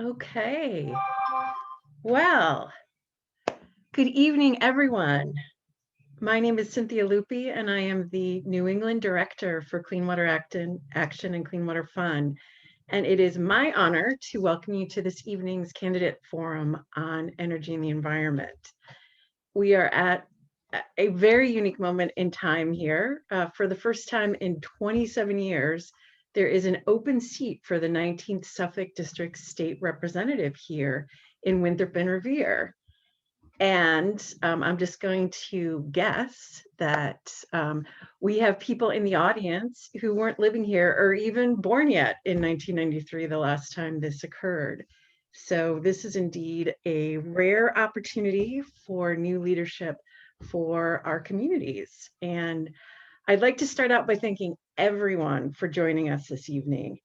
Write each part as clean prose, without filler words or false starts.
Okay. Well, good evening, everyone. My name is Cynthia Lupi, and I am the New England Director for Clean Water Action and Clean Water Fund. And it is my honor to welcome you to this evening's candidate forum on energy and the environment. We are at a very unique moment in time here. For the first time in 27 years, there is an open seat for the 19th Suffolk District State Representative here in Winthrop and Revere. And I'm just going to guess that we have people in the audience who weren't living here or even born yet in 1993, the last time this occurred. So this is indeed a rare opportunity for new leadership for our communities. And I'd like to start out by thanking everyone for joining us this evening.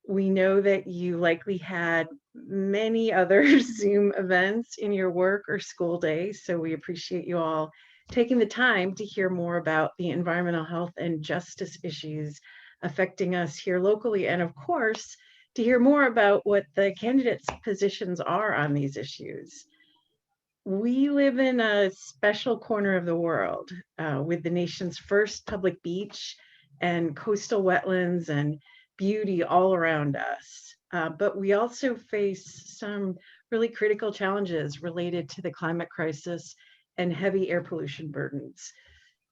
We know that you likely had many other Zoom events in your work or school day, so we appreciate you all taking the time to hear more about the environmental health and justice issues affecting us here locally, and of course, to hear more about what the candidates' positions are on these issues. We live in a special corner of the world with the nation's first public beach and coastal wetlands and beauty all around us. But we also face some really critical challenges related to the climate crisis and heavy air pollution burdens.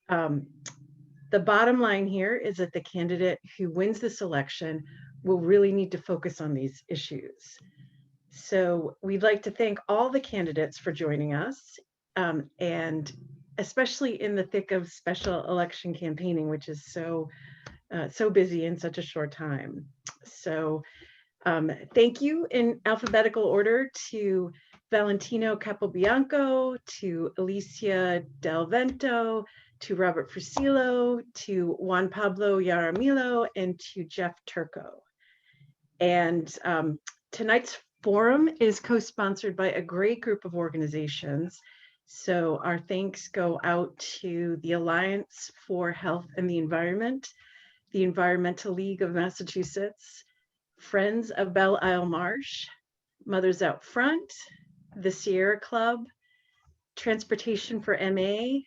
The bottom line here is that the candidate who wins this election will really need to focus on these issues. So we'd like to thank all the candidates for joining us, and especially in the thick of special election campaigning, which is so busy in such a short time. So thank you in alphabetical order to Valentino Capobianco, to Alicia Del Vento, to Robert Fucillo, to Juan Pablo Jaramillo, and to Jeff Turco. And tonight's forum is co-sponsored by a great group of organizations. So our thanks go out to the Alliance for Health and the Environment, the Environmental League of Massachusetts, Friends of Belle Marsh, Mothers Out Front, the Sierra Club, Transportation for MA,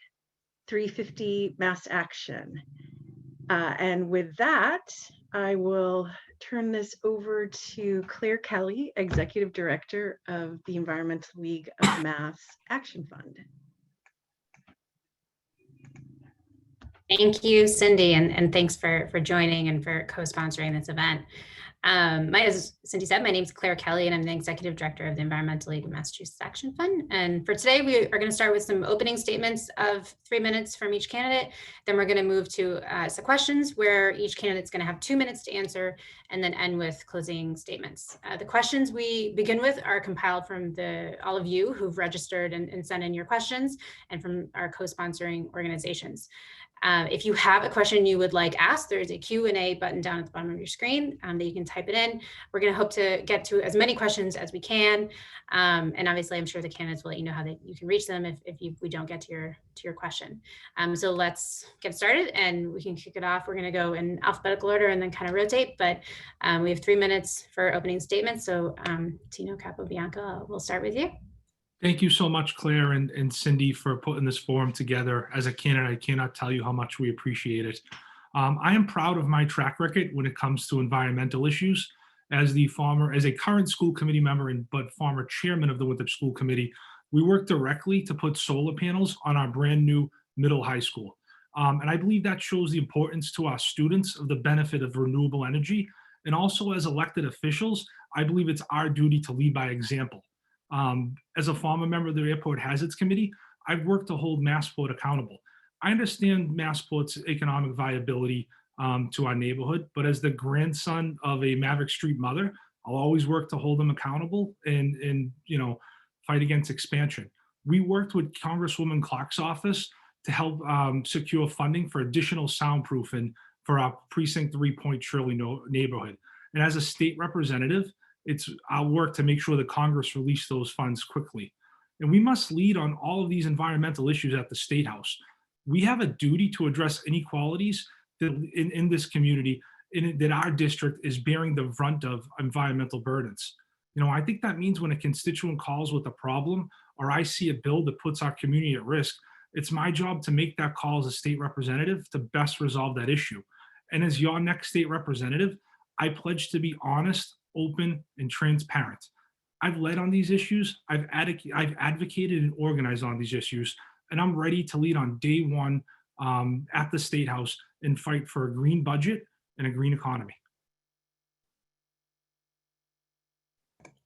350 Mass Action. And with that, I will turn this over to Claire Kelly, Executive Director of the Environmental League of Mass Action Fund. Thank you, Cindy, and thanks for joining and for co-sponsoring this event. As Cindy said, my name is Claire Kelly, and I'm the Executive Director of the Environmental League of Massachusetts Action Fund. And for today, we are going to start with some opening statements of 3 minutes from each candidate. Then we're going to move to some questions where each candidate is going to have 2 minutes to answer, and then end with closing statements. The questions we begin with are compiled from all of you who've registered and sent in your questions, and from our co-sponsoring organizations. If you have a question you would like asked, there's a Q&A button down at the bottom of your screen that you can type it in. We're going to hope to get to as many questions as we can. And obviously, I'm sure the candidates will let you know how you can reach them if we don't get to your question. So let's get started and we can kick it off. We're going to go in alphabetical order and then kind of rotate, but we have 3 minutes for opening statements. So Tino, Capobianco, we'll start with you. Thank you so much, Claire and Cindy, for putting this forum together. As a candidate, I cannot tell you how much we appreciate it. I am proud of my track record when it comes to environmental issues. As a current school committee member but former chairman of the Winthrop School Committee, we work directly to put solar panels on our brand new middle high school. And I believe that shows the importance to our students of the benefit of renewable energy. And also as elected officials, I believe it's our duty to lead by example. As a former member of the Airport Hazards Committee, I've worked to hold Massport accountable. I understand Massport's economic viability to our neighborhood, but as the grandson of a Maverick Street mother, I'll always work to hold them accountable and fight against expansion. We worked with Congresswoman Clark's office to help secure funding for additional soundproofing for our Precinct 3 Point Shirley neighborhood. And as a state representative, it's our work to make sure that Congress release those funds quickly. And we must lead on all of these environmental issues at the State House. We have a duty to address inequalities in this community that our district is bearing the brunt of environmental burdens. I think that means when a constituent calls with a problem or I see a bill that puts our community at risk, it's my job to make that call as a state representative to best resolve that issue. And as your next state representative, I pledge to be honest, open, and transparent. I've led on these issues, I've advocated and organized on these issues, and I'm ready to lead on day one at the State House and fight for a green budget and a green economy.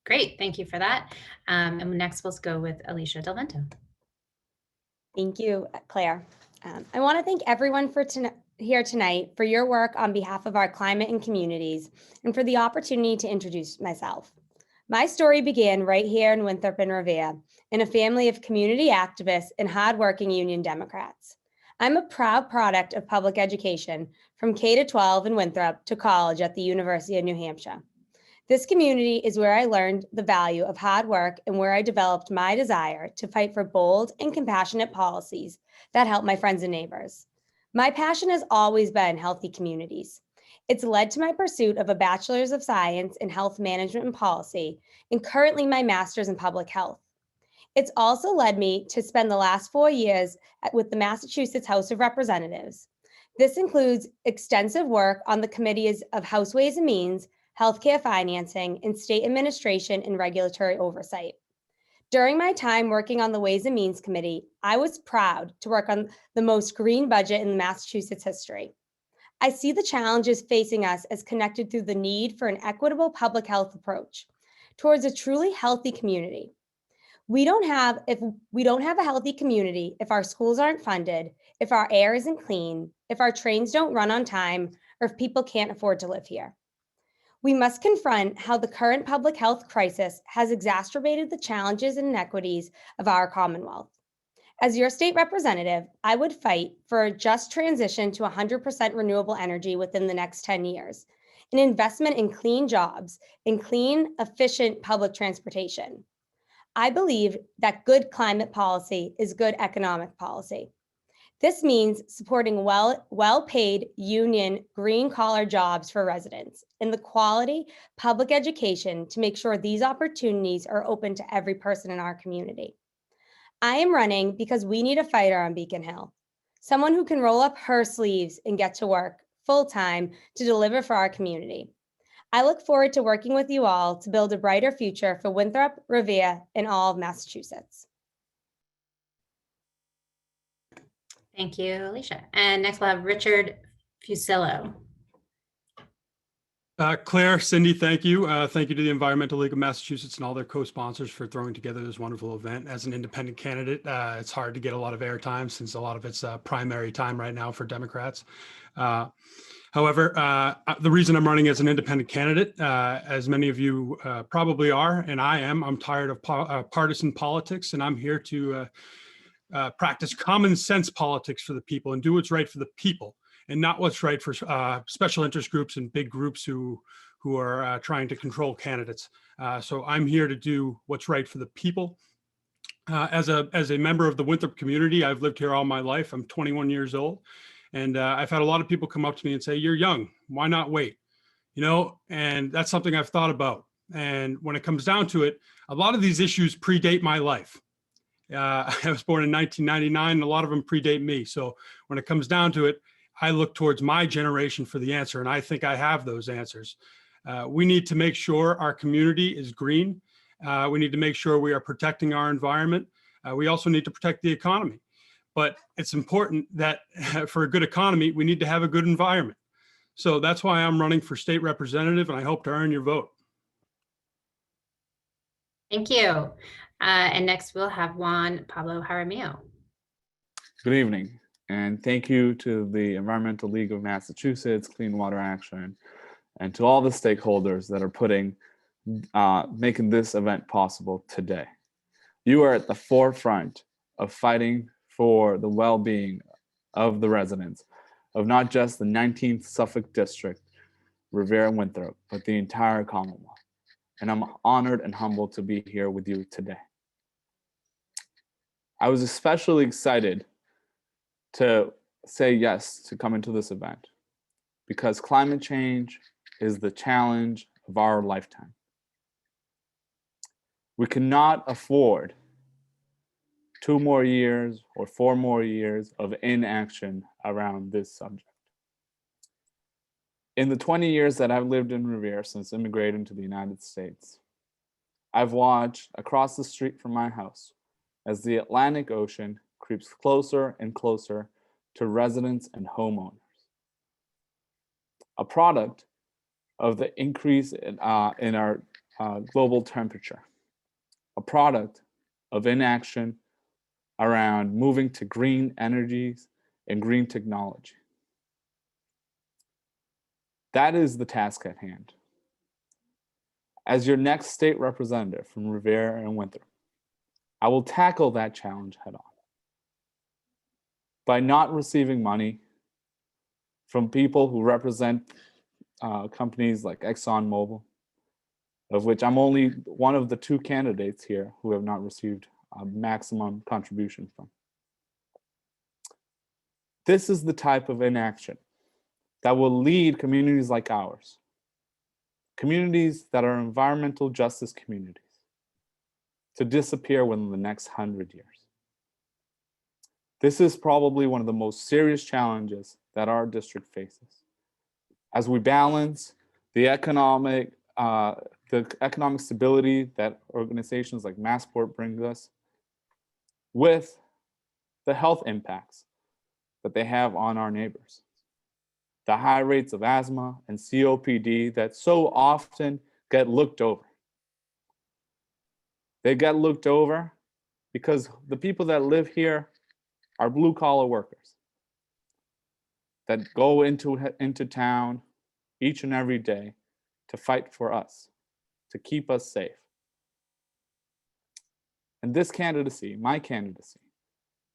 Great, thank you for that. And next we'll go with Alicia Del Vento. Thank you, Claire. I want to thank everyone for here tonight for your work on behalf of our climate and communities, and for the opportunity to introduce myself. My story began right here in Winthrop and Revere, in a family of community activists and hardworking union Democrats. I'm a proud product of public education from K to 12 in Winthrop to college at the University of New Hampshire. This community is where I learned the value of hard work and where I developed my desire to fight for bold and compassionate policies that help my friends and neighbors. My passion has always been healthy communities. It's led to my pursuit of a Bachelor's of Science in Health Management and Policy, and currently my Master's in Public Health. It's also led me to spend the last 4 years with the Massachusetts House of Representatives. This includes extensive work on the committees of House Ways and Means, Healthcare Financing, and State Administration and Regulatory Oversight. During my time working on the Ways and Means Committee, I was proud to work on the most green budget in Massachusetts history. I see the challenges facing us as connected through the need for an equitable public health approach towards a truly healthy community. If we don't have a healthy community, if our schools aren't funded, if our air isn't clean, if our trains don't run on time, or if people can't afford to live here. We must confront how the current public health crisis has exacerbated the challenges and inequities of our Commonwealth. As your state representative, I would fight for a just transition to 100% renewable energy within the next 10 years, an investment in clean jobs, in clean, efficient public transportation. I believe that good climate policy is good economic policy. This means supporting well-paid union green-collar jobs for residents and the quality public education to make sure these opportunities are open to every person in our community. I am running because we need a fighter on Beacon Hill, someone who can roll up her sleeves and get to work full-time to deliver for our community. I look forward to working with you all to build a brighter future for Winthrop, Revere, and all of Massachusetts. Thank you, Alicia. And next we'll have Richard Fucillo. Claire, Cindy, thank you. Thank you to the Environmental League of Massachusetts and all their co-sponsors for throwing together this wonderful event. As an independent candidate, it's hard to get a lot of airtime since a lot of it's primary time right now for Democrats. However, the reason I'm running as an independent candidate, as many of you probably are, and I am, I'm tired of partisan politics, and I'm here to practice common sense politics for the people and do what's right for the people, and not what's right for special interest groups and big groups who are trying to control candidates. So I'm here to do what's right for the people. As a member of the Winthrop community, I've lived here all my life. I'm 21 years old, and I've had a lot of people come up to me and say, "You're young, why not wait?" And that's something I've thought about. And when it comes down to it, a lot of these issues predate my life. I was born in 1999, and a lot of them predate me. So when it comes down to it, I look towards my generation for the answer, and I think I have those answers. We need to make sure our community is green. We need to make sure we are protecting our environment. We also need to protect the economy. But it's important that for a good economy, we need to have a good environment. So that's why I'm running for state representative, and I hope to earn your vote. Thank you. And next we'll have Juan Pablo Jaramillo. Good evening, and thank you to the Environmental League of Massachusetts, Clean Water Action, and to all the stakeholders that are making this event possible today. You are at the forefront of fighting for the well-being of the residents of not just the 19th Suffolk District, Revere and Winthrop, but the entire Commonwealth. And I'm honored and humbled to be here with you today. I was especially excited to say yes to come into this event because climate change is the challenge of our lifetime. We cannot afford 2 more years or 4 more years of inaction around this subject. In the 20 years that I've lived in Revere since immigrating to the United States, I've watched across the street from my house as the Atlantic Ocean creeps closer and closer to residents and homeowners. A product of the increase in our global temperature, a product of inaction around moving to green energies and green technology. That is the task at hand. As your next state representative from Revere and Winthrop, I will tackle that challenge head on by not receiving money from people who represent companies like ExxonMobil, of which I'm only one of the 2 candidates here who have not received a maximum contribution from. This is the type of inaction that will lead communities like ours, communities that are environmental justice communities, to disappear within the next 100 years. This is probably one of the most serious challenges that our district faces as we balance the economic stability that organizations like Massport bring us with the health impacts that they have on our neighbors. The high rates of asthma and COPD that so often get looked over. They get looked over because the people that live here are blue-collar workers that go into town each and every day to fight for us, to keep us safe. And this candidacy, my candidacy,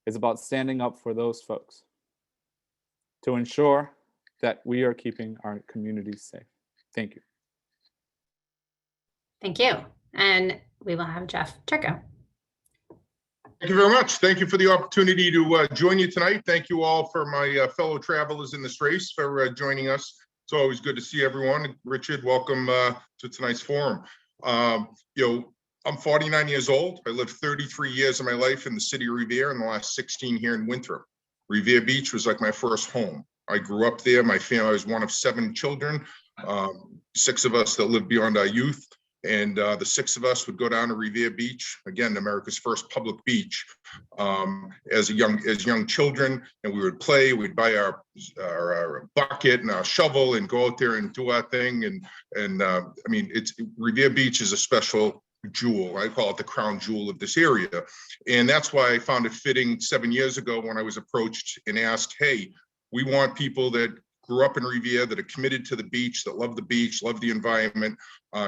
is about standing up for those folks to ensure that we are keeping our communities safe. Thank you. Thank you. And we will have Jeff Turco. Thank you very much. Thank you for the opportunity to join you tonight. Thank you all for my fellow travelers in this race for joining us. It's always good to see everyone. Richard, welcome to tonight's forum. I'm 49 years old. I lived 33 years of my life in the city of Revere and the last 16 here in Winthrop. Revere Beach was like my first home. I grew up there. My family, I was one of 7 children, 6 of us that lived beyond our youth. And the 6 of us would go down to Revere Beach, again, America's first public beach, as young children, and we would play. We'd buy our bucket and our shovel and go out there and do our thing. And I mean, Revere Beach is a special jewel. I call it the crown jewel of this area, and that's why I found it fitting 7 years ago when I was approached and asked, "Hey, we want people that grew up in Revere, that are committed to the beach, that love the beach, love the environment,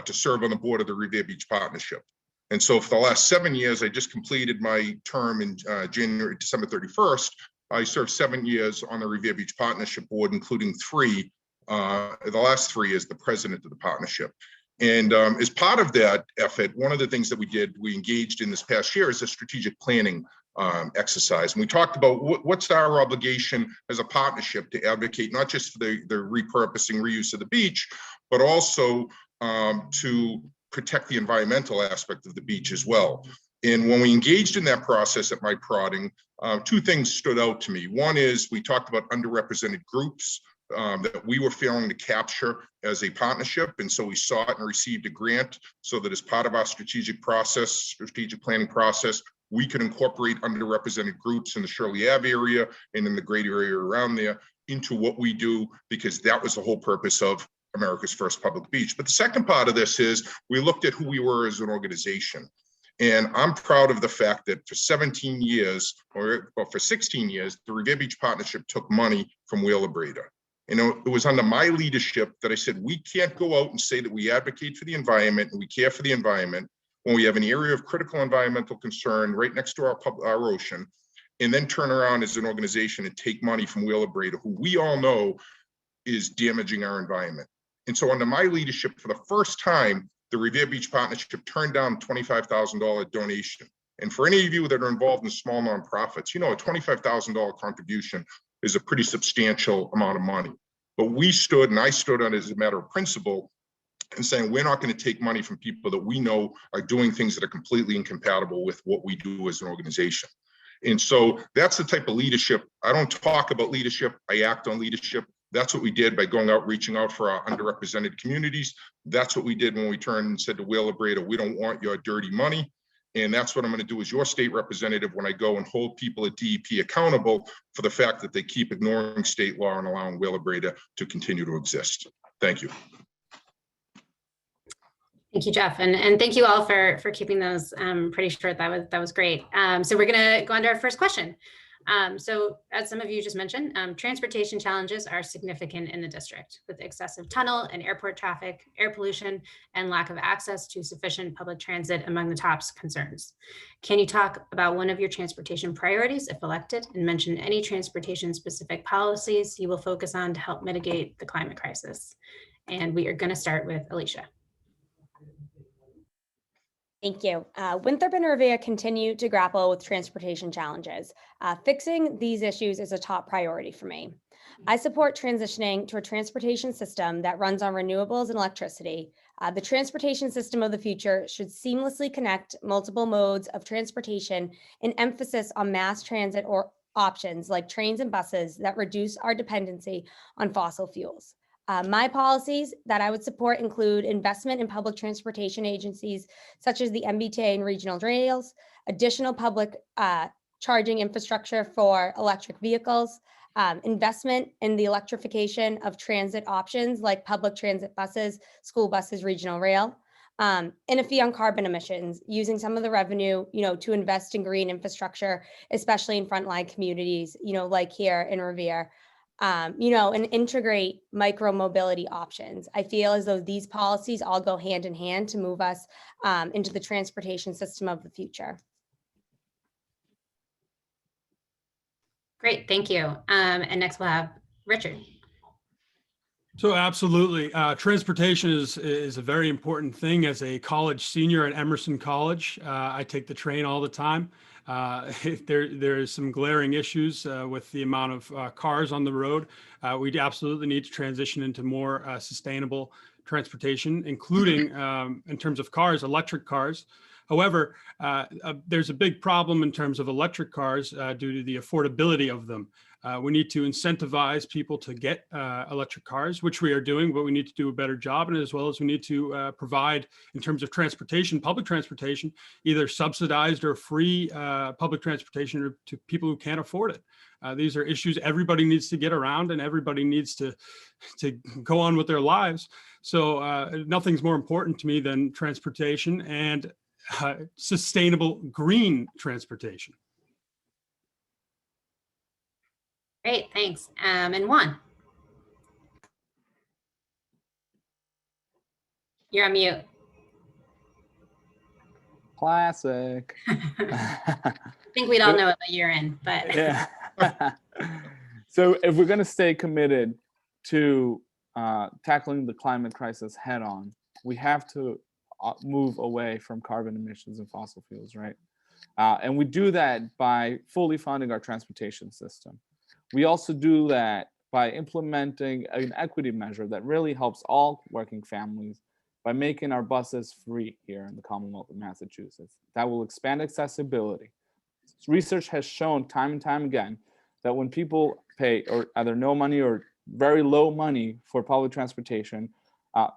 to serve on the board of the Revere Beach Partnership." And so for the last 7 years, I just completed my term in December 31st. I served 7 years on the Revere Beach Partnership Board, including 3, the last 3 as the president of the partnership. And as part of that effort, one of the things that we engaged in this past year is a strategic planning exercise. And we talked about what's our obligation as a partnership to advocate not just for the repurposing, reuse of the beach, but also to protect the environmental aspect of the beach as well. And when we engaged in that process at my prodding, 2 things stood out to me. One is we talked about underrepresented groups that we were failing to capture as a partnership. And so we sought and received a grant so that as part of our strategic planning process, we could incorporate underrepresented groups in the Shirley Ave area and in the greater area around there into what we do, because that was the whole purpose of America's first public beach. But the second part of this is we looked at who we were as an organization. And I'm proud of the fact that for 17 years, or for 16 years, the Revere Beach Partnership took money from Wheeler Brader. You know, it was under my leadership that I said, we can't go out and say that we advocate for the environment and we care for the environment when we have an area of critical environmental concern right next to our ocean, and then turn around as an organization and take money from Wheeler Brader, who we all know is damaging our environment. And so under my leadership, for the first time, the Revere Beach Partnership turned down a $25,000 donation. And for any of you that are involved in small nonprofits, you know, a $25,000 contribution is a pretty substantial amount of money. But we stood, and I stood on it as a matter of principle, and saying, we're not going to take money from people that we know are doing things that are completely incompatible with what we do as an organization. And so that's the type of leadership. I don't talk about leadership, I act on leadership. That's what we did by going out, reaching out for our underrepresented communities. That's what we did when we turned and said to Wheeler Brader, we don't want your dirty money. And that's what I'm going to do as your state representative when I go and hold people at DEP accountable for the fact that they keep ignoring state law and allowing Wheeler Brader to continue to exist. Thank you. Thank you, Jeff, and thank you all for keeping those pretty short. That was great. So we're going to go on to our first question. So as some of you just mentioned, transportation challenges are significant in the district with excessive tunnel and airport traffic, air pollution, and lack of access to sufficient public transit among the top concerns. Can you talk about one of your transportation priorities if elected and mention any transportation specific policies you will focus on to help mitigate the climate crisis? And we are going to start with Alicia. Thank you. Winthrop and Revere continue to grapple with transportation challenges. Fixing these issues is a top priority for me. I support transitioning to a transportation system that runs on renewables and electricity. The transportation system of the future should seamlessly connect multiple modes of transportation, and emphasis on mass transit or options like trains and buses that reduce our dependency on fossil fuels. My policies that I would support include investment in public transportation agencies, such as the MBTA and regional rails, additional public charging infrastructure for electric vehicles, investment in the electrification of transit options like public transit buses, school buses, regional rail, and a fee on carbon emissions, using some of the revenue, to invest in green infrastructure, especially in frontline communities, like here in Revere. And integrate micro mobility options. I feel as though these policies all go hand in hand to move us into the transportation system of the future. Great, thank you. And next we'll have Richard. So absolutely, transportation is a very important thing. As a college senior at Emerson College, I take the train all the time. There is some glaring issues with the amount of cars on the road. We absolutely need to transition into more sustainable transportation, including in terms of cars, electric cars. However, there's a big problem in terms of electric cars due to the affordability of them. We need to incentivize people to get electric cars, which we are doing, but we need to do a better job. And as well as we need to provide, in terms of transportation, public transportation, either subsidized or free public transportation to people who can't afford it. These are issues everybody needs to get around, and everybody needs to go on with their lives. So nothing's more important to me than transportation and sustainable green transportation. Great, thanks. And Juan. You're on mute. Classic. I think we'd all know what you're in, but. Yeah. So if we're going to stay committed to tackling the climate crisis head on, we have to move away from carbon emissions and fossil fuels, right? And we do that by fully funding our transportation system. We also do that by implementing an equity measure that really helps all working families by making our buses free here in the Commonwealth of Massachusetts. That will expand accessibility. Research has shown time and time again that when people pay or either no money or very low money for public transportation,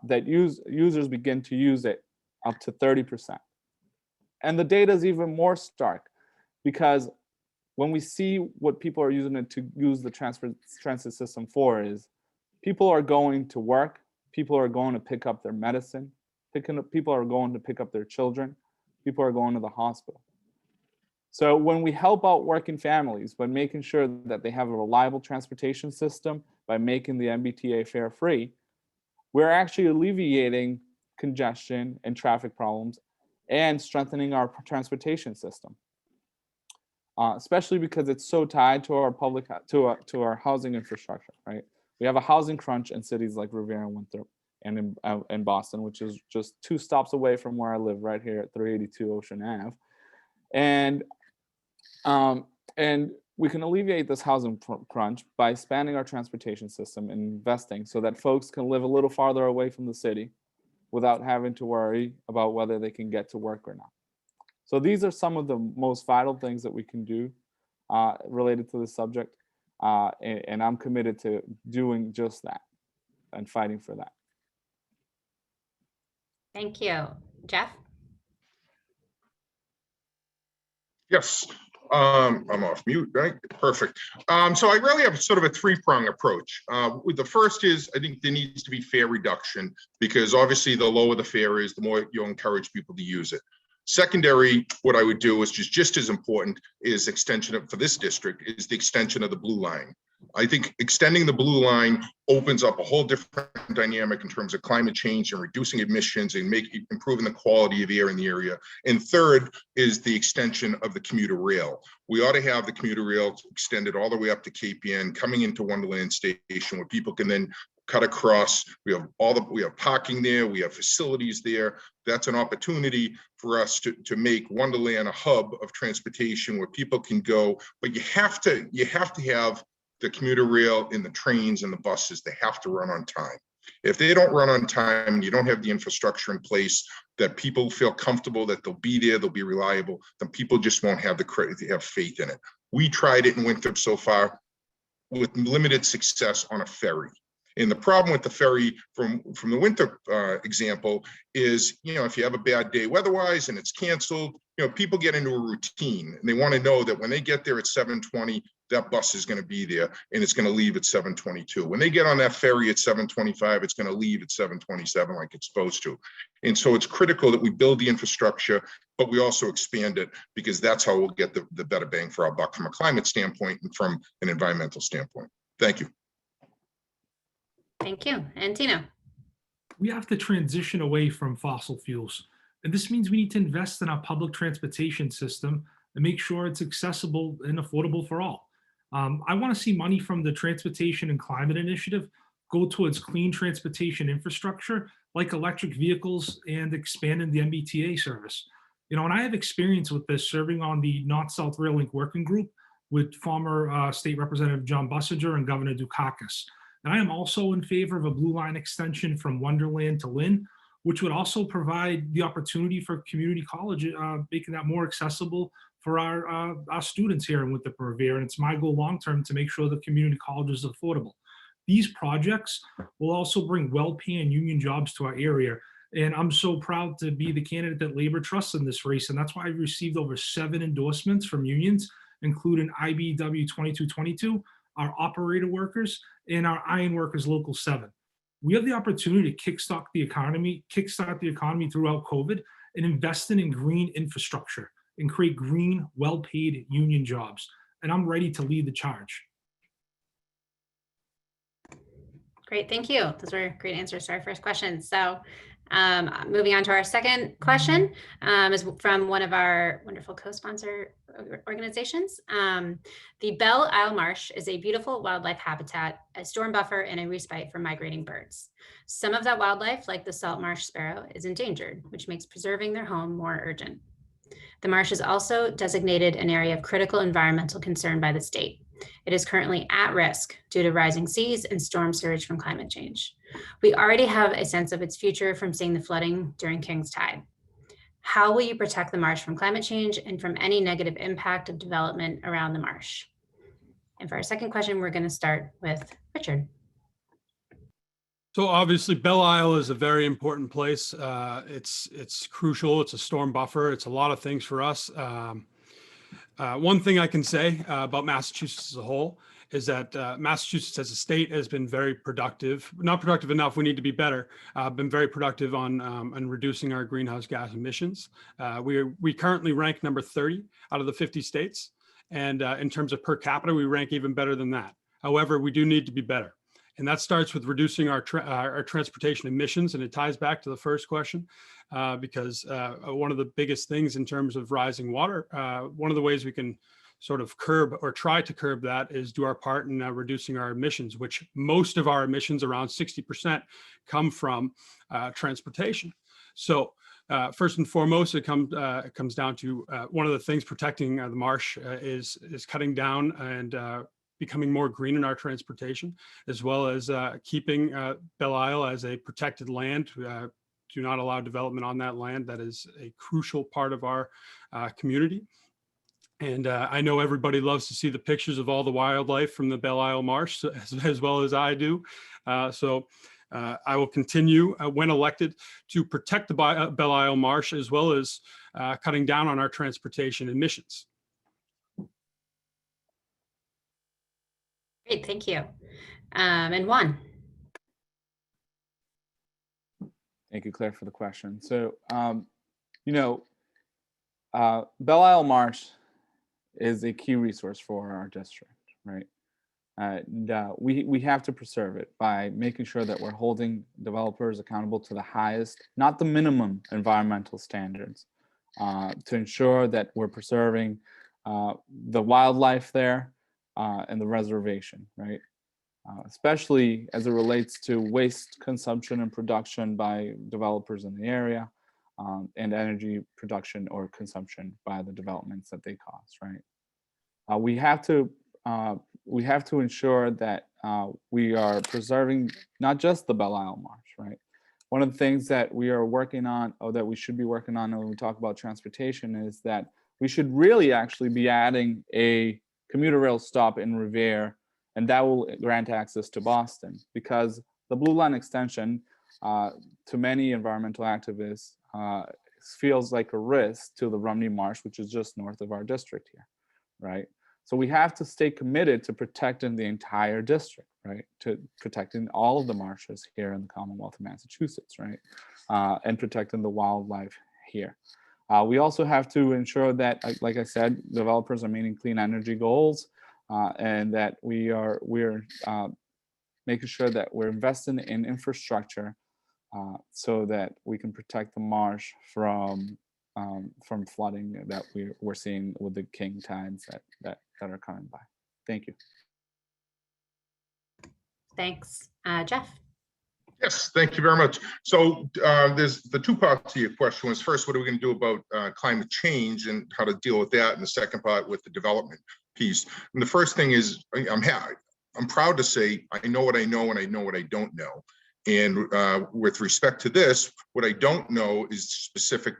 that users begin to use it up to 30%. And the data is even more stark, because when we see what people are using it to use the transit system for is, people are going to work, people are going to pick up their medicine, people are going to pick up their children, people are going to the hospital. So when we help out working families by making sure that they have a reliable transportation system, by making the MBTA fare free, we're actually alleviating congestion and traffic problems and strengthening our transportation system. Especially because it's so tied to our to our housing infrastructure, right? We have a housing crunch in cities like Revere and Winthrop, and in Boston, which is just 2 stops away from where I live, right here at 382 Ocean Ave, and we can alleviate this housing crunch by expanding our transportation system and investing so that folks can live a little farther away from the city, without having to worry about whether they can get to work or not. So these are some of the most vital things that we can do related to this subject. And I'm committed to doing just that and fighting for that. Thank you. Jeff? Yes, I'm off mute, right? Perfect. So I really have sort of a three-prong approach. With the first is, I think there needs to be fare reduction, because obviously the lower the fare is, the more you'll encourage people to use it. Secondary, what I would do is just as important is extension of, for this district, is the extension of the blue line. I think extending the blue line opens up a whole different dynamic in terms of climate change and reducing emissions and improving the quality of air in the area. And third is the extension of the commuter rail. We ought to have the commuter rail extended all the way up to KPN, coming into Wonderland Station, where people can then cut across. We have parking there, we have facilities there. That's an opportunity for us to make Wonderland a hub of transportation where people can go. But you have to have the commuter rail and the trains and the buses. They have to run on time. If they don't run on time, you don't have the infrastructure in place that people feel comfortable that they'll be there, they'll be reliable, then people just won't have the credit to have faith in it. We tried it in Winthrop so far with limited success on a ferry. And the problem with the ferry from the Winthrop example is, if you have a bad day weather-wise and it's canceled, people get into a routine and they want to know that when they get there at 7:20, that bus is going to be there and it's going to leave at 7:22. When they get on that ferry at 7:25, it's going to leave at 7:27 like it's supposed to. And so it's critical that we build the infrastructure, but we also expand it, because that's how we'll get the better bang for our buck from a climate standpoint and from an environmental standpoint. Thank you. Thank you. And Tino? We have to transition away from fossil fuels. And this means we need to invest in our public transportation system and make sure it's accessible and affordable for all. I want to see money from the Transportation and Climate Initiative go towards clean transportation infrastructure like electric vehicles and expanding the MBTA service. And I have experience with this, serving on the North-South Rail Link Working Group with former State Representative John Bussinger and Governor Dukakis. And I am also in favor of a blue line extension from Wonderland to Lynn, which would also provide the opportunity for community college, making that more accessible for our students here in Winthrop Revere. And it's my goal long-term to make sure the community college is affordable. These projects will also bring well-paying union jobs to our area. And I'm so proud to be the candidate that labor trusts in this race. And that's why I've received over 7 endorsements from unions, including IBW 2222, our operator workers, and our iron workers local 7. We have the opportunity to kickstart the economy throughout COVID, and invest in green infrastructure and create green, well-paid union jobs. And I'm ready to lead the charge. Great, thank you. Those were great answers to our first question. So moving on to our second question is from one of our wonderful co-sponsor organizations. The Belle Marsh is a beautiful wildlife habitat, a storm buffer, and a respite for migrating birds. Some of that wildlife, like the salt marsh sparrow, is endangered, which makes preserving their home more urgent. The marsh is also designated an area of critical environmental concern by the state. It is currently at risk due to rising seas and storm surge from climate change. We already have a sense of its future from seeing the flooding during King's Tide. How will you protect the marsh from climate change and from any negative impact of development around the marsh? And for our second question, we're going to start with Richard. So obviously Belle Isle is a very important place. It's crucial. It's a storm buffer. It's a lot of things for us. One thing I can say about Massachusetts as a whole is that Massachusetts as a state has been very productive, not productive enough, we need to be better, been very productive on reducing our greenhouse gas emissions. We currently rank number 30 out of the 50 states. And in terms of per capita, we rank even better than that. However, we do need to be better. And that starts with reducing our transportation emissions. And it ties back to the first question, because one of the biggest things in terms of rising water, one of the ways we can sort of curb or try to curb that is do our part in reducing our emissions, which most of our emissions, around 60%, come from transportation. So first and foremost, it comes down to one of the things protecting the marsh is cutting down and becoming more green in our transportation, as well as keeping Belle Isle as a protected land, do not allow development on that land. That is a crucial part of our community. And I know everybody loves to see the pictures of all the wildlife from the Belle Isle Marsh, as well as I do. So I will continue, when elected, to protect the Belle Isle Marsh, as well as cutting down on our transportation emissions. Great, thank you. And Juan. Thank you, Claire, for the question. So, Belle Isle Marsh is a key resource for our district, right? We have to preserve it by making sure that we're holding developers accountable to the highest, not the minimum, environmental standards, to ensure that we're preserving the wildlife there and the reservation, right? Especially as it relates to waste consumption and production by developers in the area, and energy production or consumption by the developments that they cause, right? We have to ensure that we are preserving not just the Belle Isle Marsh, right? One of the things that we are working on, or that we should be working on when we talk about transportation, is that we should really actually be adding a commuter rail stop in Revere, and that will grant access to Boston, because the Blue Line extension, to many environmental activists, feels like a risk to the Rumney Marsh, which is just north of our district here, right? So we have to stay committed to protecting the entire district, right? To protecting all of the marshes here in the Commonwealth of Massachusetts, right? And protecting the wildlife here. We also have to ensure that, like I said, developers are meeting clean energy goals, and that we're making sure that we're investing in infrastructure so that we can protect the marsh from flooding that we're seeing with the king tides that are coming by. Thank you. Thanks. Jeff. Yes, thank you very much. So there's the two parts to your question. Was first, what are we going to do about climate change and how to deal with that, and the second part with the development piece. And the first thing is, I'm proud to say I know what I know and I know what I don't know. And with respect to this, what I don't know is specific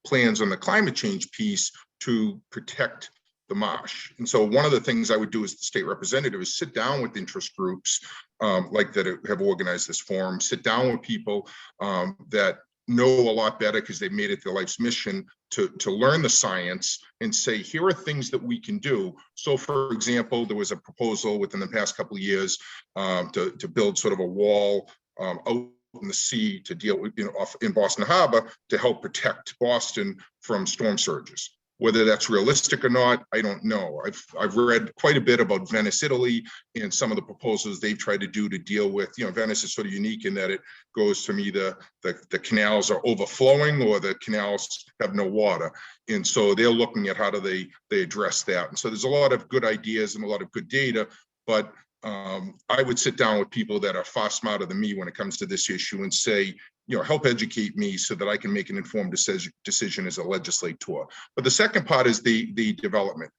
plans on the climate change piece to protect the marsh. And so one of the things I would do as the state representative is sit down with interest groups like that have organized this forum, sit down with people that know a lot better because they've made it their life's mission to learn the science and say, here are things that we can do. So for example, there was a proposal within the past couple of years to build sort of a wall out in the sea to deal with, off in Boston Harbor to help protect Boston from storm surges. Whether that's realistic or not, I don't know. I've read quite a bit about Venice, Italy, and some of the proposals they've tried to do to deal with, Venice is sort of unique in that it goes from either the canals are overflowing or the canals have no water. And so they're looking at how do they address that. And so there's a lot of good ideas and a lot of good data, but I would sit down with people that are far smarter than me when it comes to this issue and say, help educate me so that I can make an informed decision as a legislator. But the second part is the development.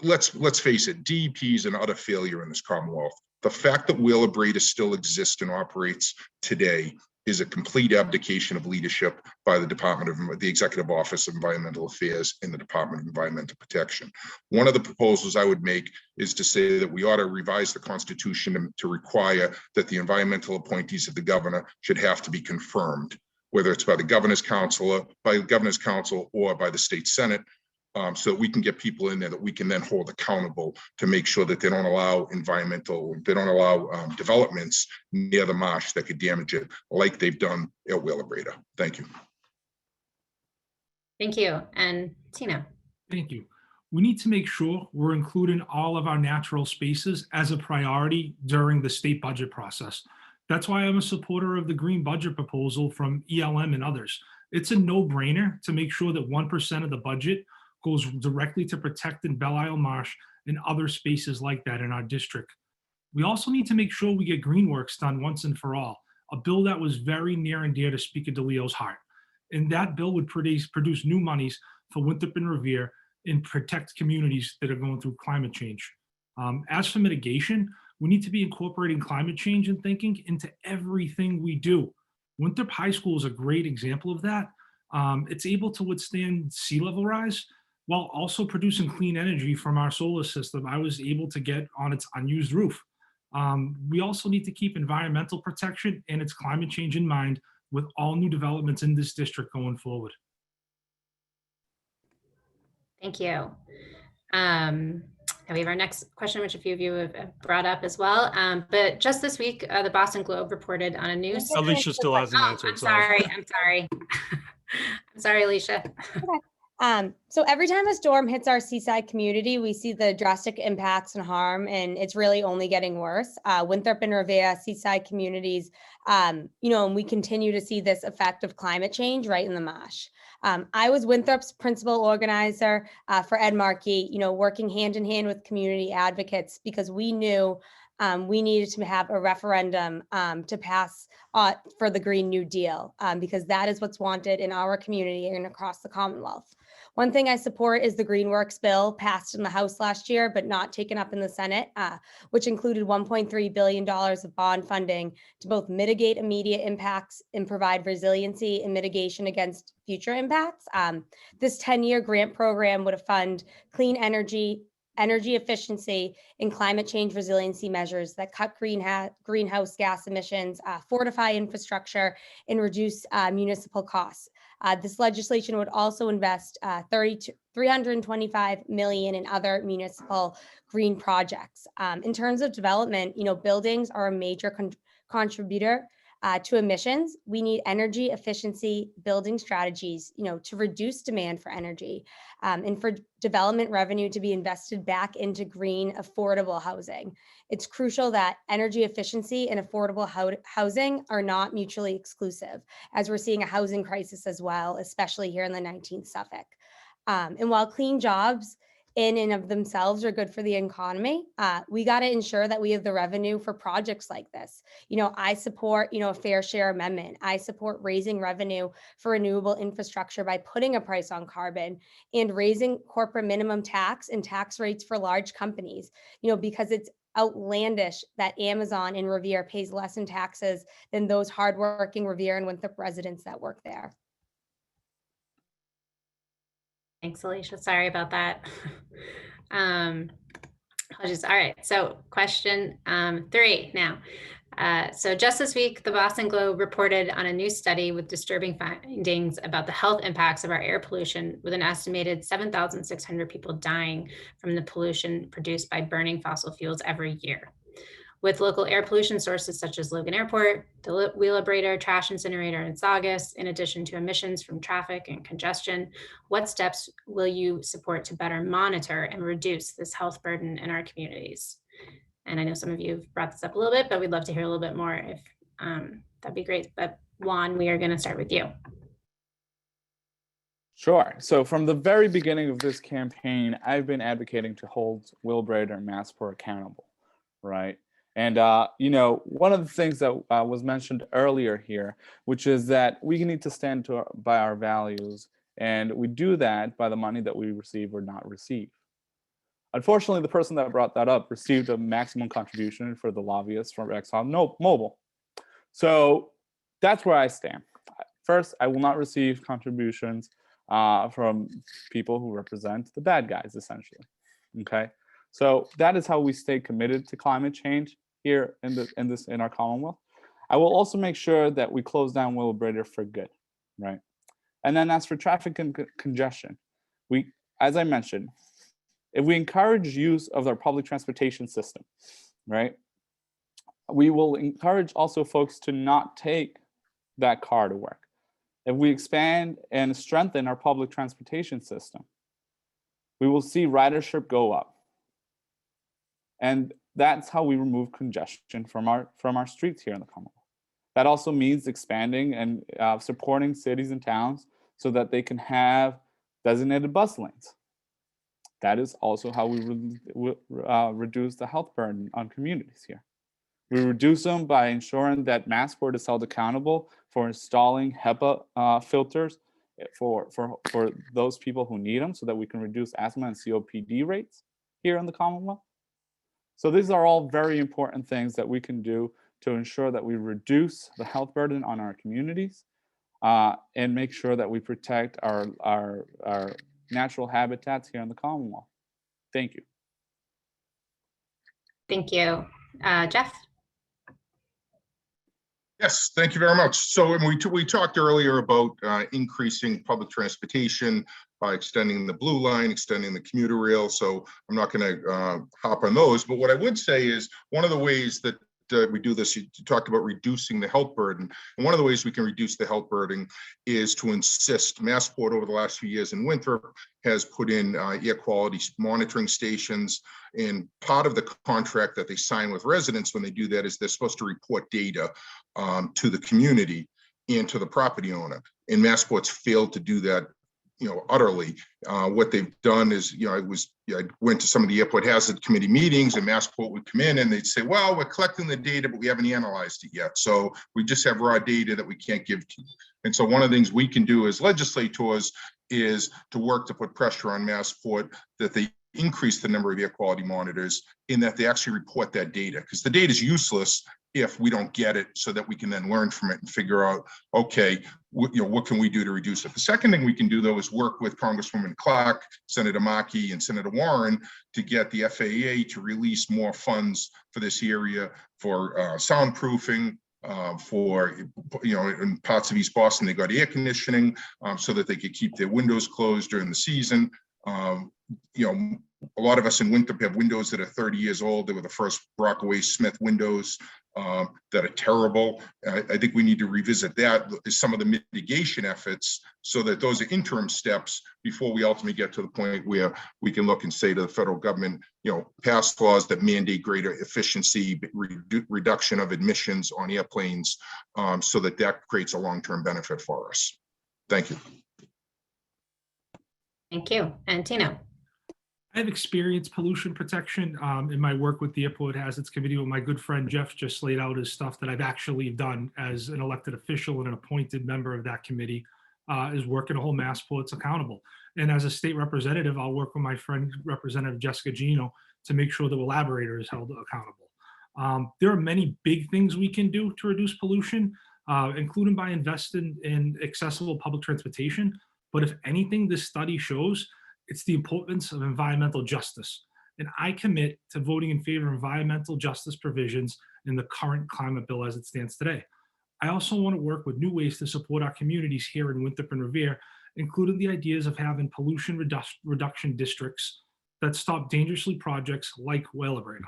Let's face it, DEP is an utter failure in this Commonwealth. The fact that Wheeler still exists and operates today is a complete abdication of leadership by the Executive Office of Environmental Affairs and the Department of Environmental Protection. One of the proposals I would make is to say that we ought to revise the Constitution to require that the environmental appointees of the governor should have to be confirmed, whether it's by the Governor's Council or by the State Senate, so that we can get people in there that we can then hold accountable to make sure that they don't allow developments near the marsh that could damage it like they've done at Wheeler. Thank you. Thank you. And Tino. Thank you. We need to make sure we're including all of our natural spaces as a priority during the state budget process. That's why I'm a supporter of the green budget proposal from ELM and others. It's a no-brainer to make sure that 1% of the budget goes directly to protecting Belle Isle Marsh and other spaces like that in our district. We also need to make sure we get green works done once and for all, a bill that was very near and dear to Speaker DeLeo's heart. And that bill would produce new monies for Winthrop and Revere and protect communities that are going through climate change. As for mitigation, we need to be incorporating climate change and thinking into everything we do. Winthrop High School is a great example of that. It's able to withstand sea level rise while also producing clean energy from our solar system I was able to get on its unused roof. We also need to keep environmental protection and its climate change in mind with all new developments in this district going forward. Thank you. Now we have our next question, which a few of you have brought up as well. But just this week, the Boston Globe reported on a new. Alicia still hasn't answered. I'm sorry. I'm sorry. I'm sorry, Alicia. So every time a storm hits our seaside community, we see the drastic impacts and harm, and it's really only getting worse. Winthrop and Revere, seaside communities, and we continue to see this effect of climate change right in the Marsh. I was Winthrop's principal organizer for Ed Markey, working hand in hand with community advocates because we knew we needed to have a referendum to pass for the Green New Deal because that is what's wanted in our community and across the Commonwealth. One thing I support is the Greenworks bill passed in the House last year, but not taken up in the Senate, which included $1.3 billion of bond funding to both mitigate immediate impacts and provide resiliency and mitigation against future impacts. This 10-year grant program would fund clean energy efficiency, and climate change resiliency measures that cut greenhouse gas emissions, fortify infrastructure, and reduce municipal costs. This legislation would also invest $325 million in other municipal green projects. In terms of development, buildings are a major contributor to emissions. We need energy efficiency building strategies, to reduce demand for energy and for development revenue to be invested back into green, affordable housing. It's crucial that energy efficiency and affordable housing are not mutually exclusive, as we're seeing a housing crisis as well, especially here in the 19th Suffolk. And while clean jobs in and of themselves are good for the economy, we got to ensure that we have the revenue for projects like this. I support, a fair share amendment. I support raising revenue for renewable infrastructure by putting a price on carbon and raising corporate minimum tax and tax rates for large companies, because it's outlandish that Amazon in Revere pays less in taxes than those hardworking Revere and Winthrop residents that work there. Thanks, Alicia. Sorry about that. Apologies. All right. So question 3 now. So just this week, the Boston Globe reported on a new study with disturbing findings about the health impacts of our air pollution, with an estimated 7,600 people dying from the pollution produced by burning fossil fuels every year. With local air pollution sources such as Logan Airport, the Wheelabrator trash incinerator in Saugus, in addition to emissions from traffic and congestion, what steps will you support to better monitor and reduce this health burden in our communities? And I know some of you have brought this up a little bit, but we'd love to hear a little bit more if that'd be great. But Juan, we are going to start with you. Sure. So from the very beginning of this campaign, I've been advocating to hold Wheelabrator and Massport accountable, right? And, one of the things that was mentioned earlier here, which is that we need to stand by our values, and we do that by the money that we receive or not receive. Unfortunately, the person that brought that up received a maximum contribution for the lobbyists from ExxonMobil. So that's where I stand. First, I will not receive contributions from people who represent the bad guys, essentially. Okay, so that is how we stay committed to climate change here in our Commonwealth. I will also make sure that we close down Wheelabrator for good, right? And then as for traffic and congestion, as I mentioned, if we encourage use of our public transportation system, right, we will encourage also folks to not take that car to work. If we expand and strengthen our public transportation system, we will see ridership go up. And that's how we remove congestion from our streets here in the Commonwealth. That also means expanding and supporting cities and towns so that they can have designated bus lanes. That is also how we reduce the health burden on communities here. We reduce them by ensuring that Massport is held accountable for installing HEPA filters for those people who need them so that we can reduce asthma and COPD rates here in the Commonwealth. So these are all very important things that we can do to ensure that we reduce the health burden on our communities and make sure that we protect our natural habitats here in the Commonwealth. Thank you. Thank you. Jeff? Yes, thank you very much. So we talked earlier about increasing public transportation by extending the blue line, extending the commuter rail. So I'm not going to hop on those. But what I would say is one of the ways that we do this, you talked about reducing the health burden. And one of the ways we can reduce the health burden is to insist. Massport over the last few years in Winthrop has put in air quality monitoring stations. And part of the contract that they sign with residents when they do that is they're supposed to report data to the community and to the property owner. And Massport's failed to do that, utterly. What they've done is, I went to some of the airport hazard committee meetings, and Massport would come in and they'd say, well, we're collecting the data, but we haven't analyzed it yet. So we just have raw data that we can't give to you. And so one of the things we can do as legislators is to work to put pressure on Massport that they increase the number of air quality monitors in that they actually report that data, because the data is useless if we don't get it, so that we can then learn from it and figure out, okay, what can we do to reduce it? The second thing we can do, though, is work with Congresswoman Clark, Senator Markey, and Senator Warren to get the FAA to release more funds for this area for soundproofing, in parts of East Boston, they got air conditioning so that they could keep their windows closed during the season. A lot of us in Winthrop have windows that are 30 years old. They were the first Rockaway Smith windows that are terrible. I think we need to revisit that, some of the mitigation efforts, so that those are interim steps before we ultimately get to the point where we can look and say to the federal government, pass laws that mandate greater efficiency, reduction of emissions on airplanes, so that creates a long-term benefit for us. Thank you. Thank you. And Tino? I have experienced pollution protection in my work with the Airport Hazards Committee. What my good friend Jeff just laid out is stuff that I've actually done as an elected official and an appointed member of that committee, is working to hold Massports accountable. And as a state representative, I'll work with my friend Representative Jessica Gino to make sure the elaborator is held accountable. There are many big things we can do to reduce pollution, including by investing in accessible public transportation. But if anything, this study shows it's the importance of environmental justice. And I commit to voting in favor of environmental justice provisions in the current climate bill as it stands today. I also want to work with new ways to support our communities here in Winthrop and Revere, including the ideas of having pollution reduction districts that stop dangerously projects like Whale-A-Brainer.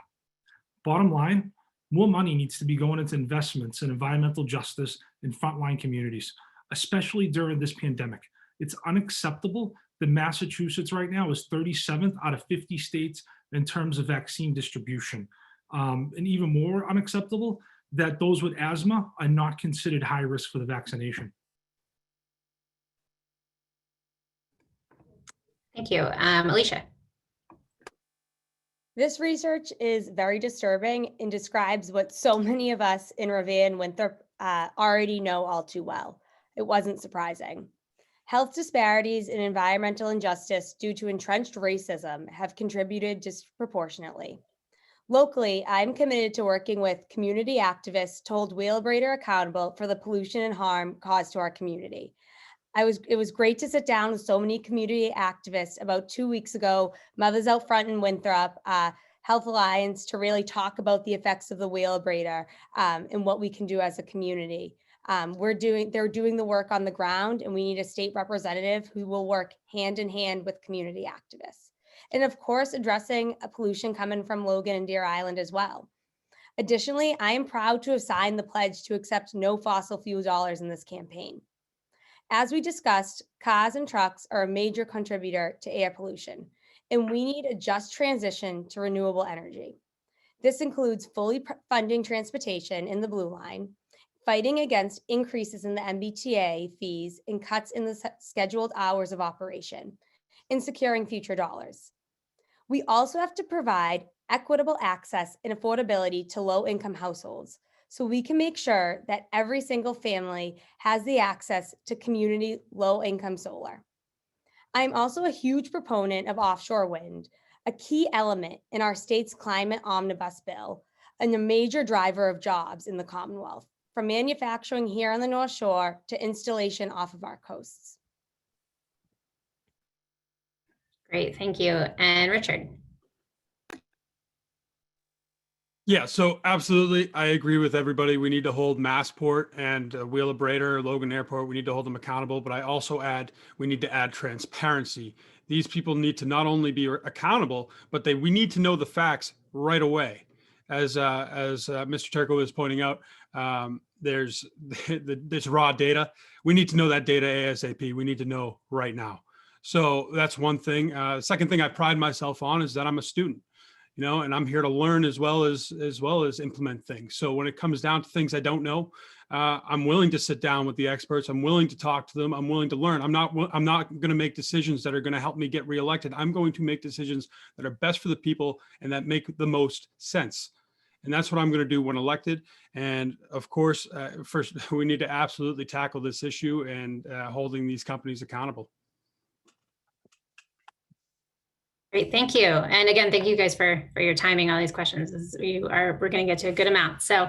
Bottom line, more money needs to be going into investments in environmental justice in frontline communities, especially during this pandemic. It's unacceptable that Massachusetts right now is 37th out of 50 states in terms of vaccine distribution. And even more unacceptable that those with asthma are not considered high risk for the vaccination. Thank you. Alicia? This research is very disturbing and describes what so many of us in Revere and Winthrop already know all too well. It wasn't surprising. Health disparities and environmental injustice due to entrenched racism have contributed disproportionately. Locally, I'm committed to working with community activists to hold Whale-A-Brainer accountable for the pollution and harm caused to our community. It was great to sit down with so many community activists about 2 weeks ago, Mothers Out Front in Winthrop, Health Alliance, to really talk about the effects of the Whale-A-Brainer and what we can do as a community. They're doing the work on the ground, and we need a state representative who will work hand in hand with community activists. And of course, addressing pollution coming from Logan and Deer Island as well. Additionally, I am proud to have signed the pledge to accept no fossil fuel dollars in this campaign. As we discussed, cars and trucks are a major contributor to air pollution, and we need a just transition to renewable energy. This includes fully funding transportation in the Blue Line, fighting against increases in the MBTA fees and cuts in the scheduled hours of operation, and securing future dollars. We also have to provide equitable access and affordability to low-income households, so we can make sure that every single family has the access to community low-income solar. I'm also a huge proponent of offshore wind, a key element in our state's climate omnibus bill, and a major driver of jobs in the Commonwealth, from manufacturing here on the North Shore to installation off of our coasts. Great, thank you. And Richard. Yeah, so absolutely, I agree with everybody. We need to hold Massport and Wheelabrator, Logan Airport. We need to hold them accountable, but I also add we need to add transparency. These people need to not only be accountable, but we need to know the facts right away. As Mr. Turco was pointing out, there's this raw data. We need to know that data ASAP. We need to know right now. So that's one thing. Second thing I pride myself on is that I'm a student. And I'm here to learn as well as implement things. So when it comes down to things I don't know, I'm willing to sit down with the experts. I'm willing to talk to them. I'm willing to learn. I'm not going to make decisions that are going to help me get reelected. I'm going to make decisions that are best for the people and that make the most sense. And that's what I'm going to do when elected. And of course, first, we need to absolutely tackle this issue and holding these companies accountable. Great, thank you. And again, thank you guys for your timing on these questions. We're going to get to a good amount. So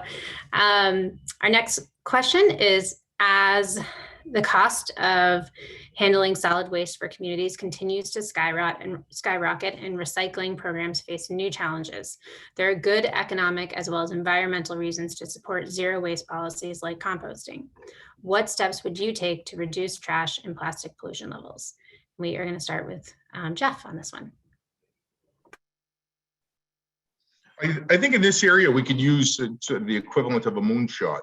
our next question is, as the cost of handling solid waste for communities continues to skyrocket and recycling programs face new challenges, there are good economic as well as environmental reasons to support zero waste policies like composting. What steps would you take to reduce trash and plastic pollution levels? We are going to start with Jeff on this one. I think in this area, we could use the equivalent of a moonshot.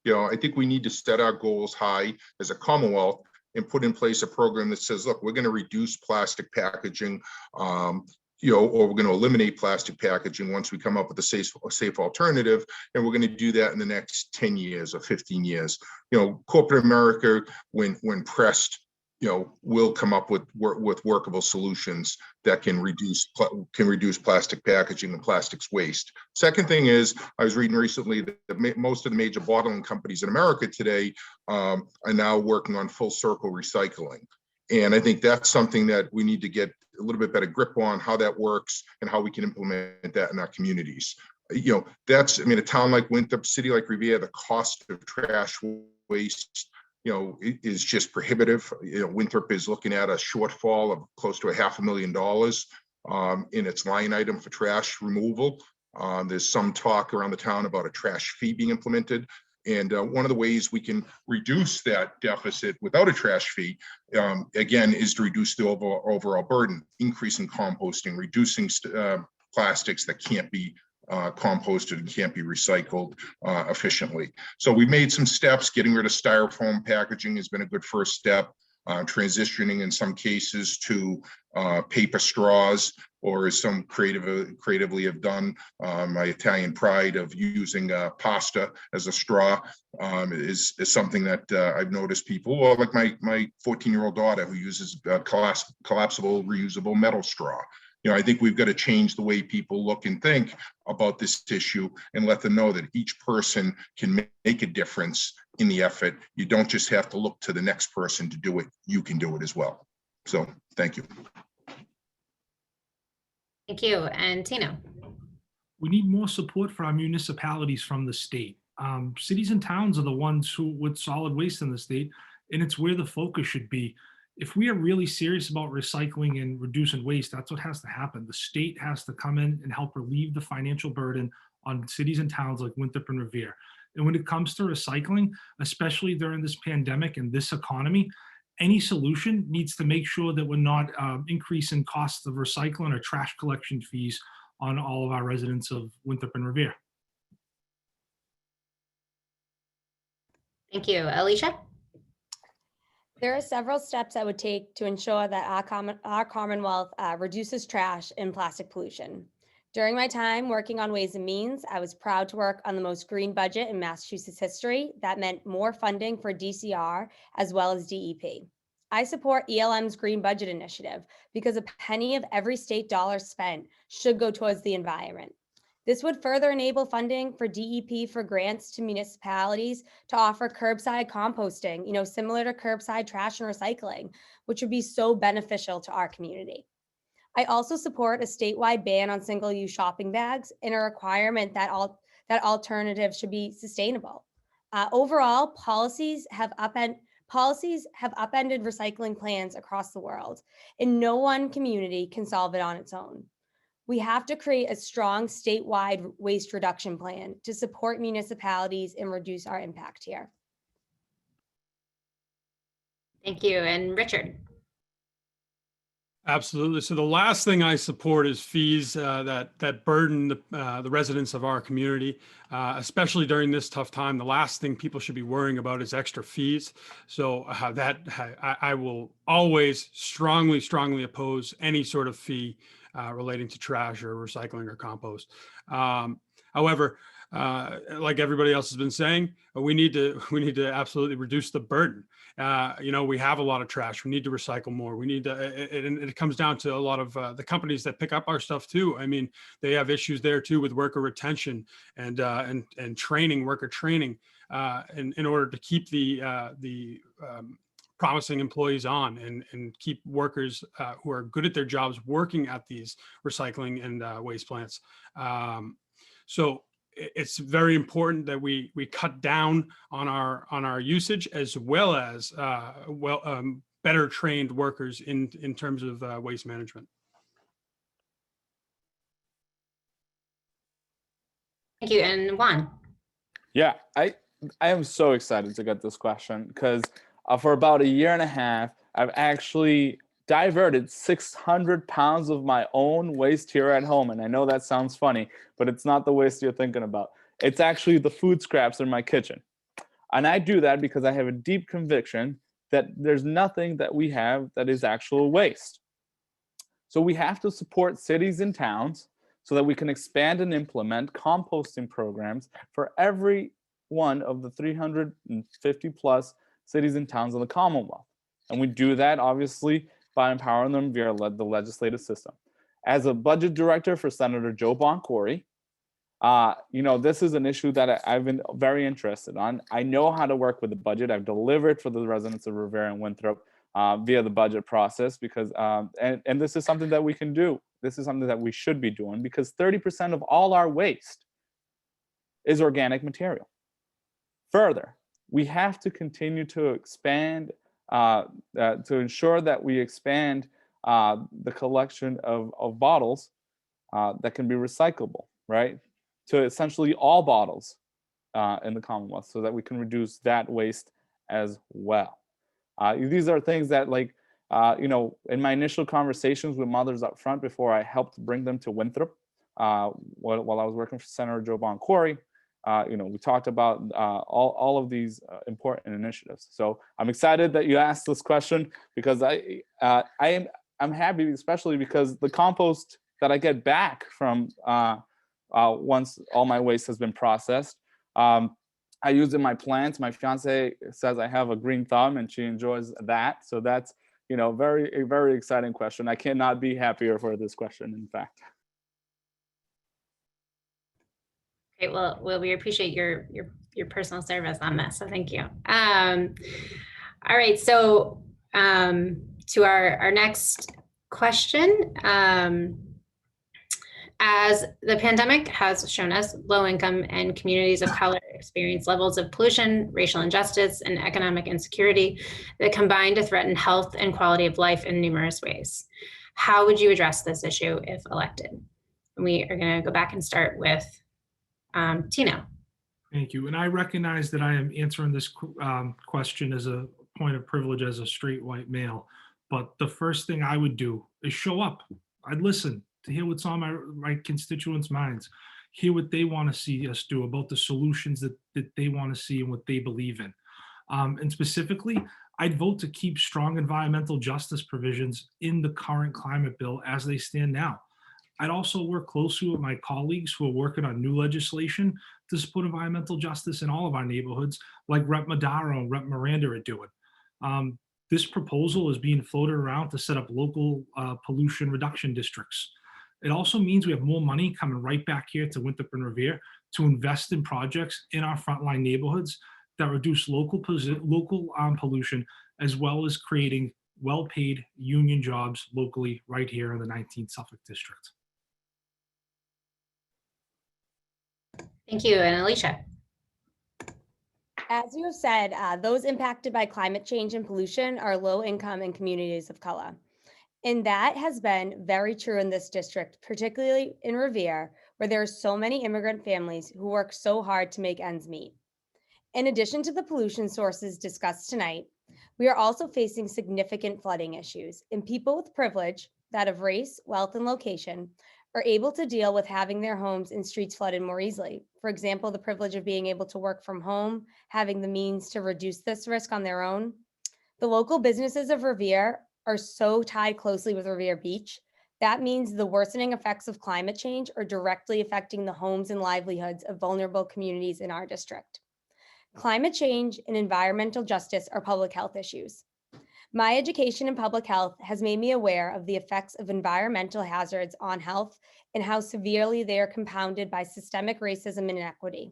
I think we need to set our goals high as a Commonwealth and put in place a program that says, look, we're going to reduce plastic packaging, or we're going to eliminate plastic packaging once we come up with a safe alternative. And we're going to do that in the next 10 years or 15 years. Corporate America, when pressed, will come up with workable solutions that can reduce plastic packaging and plastics waste. Second thing is, I was reading recently that most of the major bottling companies in America today are now working on full circle recycling. And I think that's something that we need to get a little bit better grip on, how that works and how we can implement that in our communities. A town like Winthrop, city like Revere, the cost of trash waste is just prohibitive. Winthrop is looking at a shortfall of close to $500,000 in its line item for trash removal. There's some talk around the town about a trash fee being implemented. And one of the ways we can reduce that deficit without a trash fee, again, is to reduce the overall burden, increasing composting, reducing plastics that can't be composted and can't be recycled efficiently. So we made some steps. Getting rid of styrofoam packaging has been a good first step. Transitioning in some cases to paper straws, or as some creatively have done, my Italian pride of using pasta as a straw is something that I've noticed people, or like my 14-year-old daughter who uses collapsible reusable metal straw. I think we've got to change the way people look and think about this issue and let them know that each person can make a difference in the effort. You don't just have to look to the next person to do it. You can do it as well. So thank you. Thank you. And Tino. We need more support for our municipalities from the state. Cities and towns are the ones with solid waste in the state, and it's where the focus should be. If we are really serious about recycling and reducing waste, that's what has to happen. The state has to come in and help relieve the financial burden on cities and towns like Winthrop and Revere. And when it comes to recycling, especially during this pandemic and this economy, any solution needs to make sure that we're not increasing costs of recycling or trash collection fees on all of our residents of Winthrop and Revere. Thank you. Alicia? There are several steps I would take to ensure that our Commonwealth reduces trash and plastic pollution. During my time working on Ways and Means, I was proud to work on the most green budget in Massachusetts history. That meant more funding for DCR as well as DEP. I support ELM's Green Budget Initiative because a penny of every state dollar spent should go towards the environment. This would further enable funding for DEP for grants to municipalities to offer curbside composting, similar to curbside trash and recycling, which would be so beneficial to our community. I also support a statewide ban on single-use shopping bags and a requirement that that alternatives should be sustainable. Overall, policies have upended recycling plans across the world, and no one community can solve it on its own. We have to create a strong statewide waste reduction plan to support municipalities and reduce our impact here. Thank you. And Richard. Absolutely. So the last thing I support is fees that burden the residents of our community, especially during this tough time. The last thing people should be worrying about is extra fees. So I will always strongly oppose any sort of fee relating to trash or recycling or compost. However, like everybody else has been saying, we need to absolutely reduce the burden. We have a lot of trash. We need to recycle more. We need to, it comes down to a lot of the companies that pick up our stuff too. I mean, they have issues there too with worker retention and training, worker training, in order to keep the promising employees on and keep workers who are good at their jobs working at these recycling and waste plants. So it's very important that we cut down on our usage, as well as better trained workers in terms of waste management. Thank you. And Juan. Yeah, I am so excited to get this question because for about 1.5 years, I've actually diverted 600 pounds of my own waste here at home. And I know that sounds funny, but it's not the waste you're thinking about. It's actually the food scraps in my kitchen. And I do that because I have a deep conviction that there's nothing that we have that is actual waste. So we have to support cities and towns so that we can expand and implement composting programs for every one of the 350 plus cities and towns in the Commonwealth. And we do that obviously by empowering them via the legislative system. As a budget director for Senator Joe Boncore, this is an issue that I've been very interested on. I know how to work with the budget. I've delivered for the residents of Revere and Winthrop via the budget process because, and this is something that we can do. This is something that we should be doing because 30% of all our waste is organic material. Further, we have to continue to expand, to ensure that we expand the collection of bottles that can be recyclable, right? To essentially all bottles in the Commonwealth so that we can reduce that waste as well. These are things that in my initial conversations with mothers up front before I helped bring them to Winthrop while I was working for Senator Joe Boncore, we talked about all of these important initiatives. So I'm excited that you asked this question because I'm happy, especially because the compost that I get back from once all my waste has been processed, I use in my plants. My fiance says I have a green thumb and she enjoys that. So that's, a very exciting question. I cannot be happier for this question, in fact. Great. Well, we appreciate your personal service on this. So thank you. All right. So to our next question. As the pandemic has shown us, low-income and communities of color experience levels of pollution, racial injustice, and economic insecurity that combine to threaten health and quality of life in numerous ways. How would you address this issue if elected? And we are going to go back and start with Tino. Thank you. And I recognize that I am answering this question as a point of privilege as a straight white male. But the first thing I would do is show up. I'd listen to hear what's on my constituents' minds, hear what they want to see us do about the solutions that they want to see and what they believe in. And specifically, I'd vote to keep strong environmental justice provisions in the current climate bill as they stand now. I'd also work closely with my colleagues who are working on new legislation to support environmental justice in all of our neighborhoods, like Rep. Madaro and Rep. Miranda are doing. This proposal is being floated around to set up local pollution reduction districts. It also means we have more money coming right back here to Winthrop and Revere to invest in projects in our frontline neighborhoods that reduce local pollution, as well as creating well-paid union jobs locally right here in the 19th Suffolk district. Thank you. And Alicia. As you have said, those impacted by climate change and pollution are low income and communities of color. And that has been very true in this district, particularly in Revere, where there are so many immigrant families who work so hard to make ends meet. In addition to the pollution sources discussed tonight, we are also facing significant flooding issues, and people with privilege, that of race, wealth, and location, are able to deal with having their homes and streets flooded more easily. For example, the privilege of being able to work from home, having the means to reduce this risk on their own. The local businesses of Revere are so tied closely with Revere Beach. That means the worsening effects of climate change are directly affecting the homes and livelihoods of vulnerable communities in our district. Climate change and environmental justice are public health issues. My education in public health has made me aware of the effects of environmental hazards on health and how severely they are compounded by systemic racism and inequity.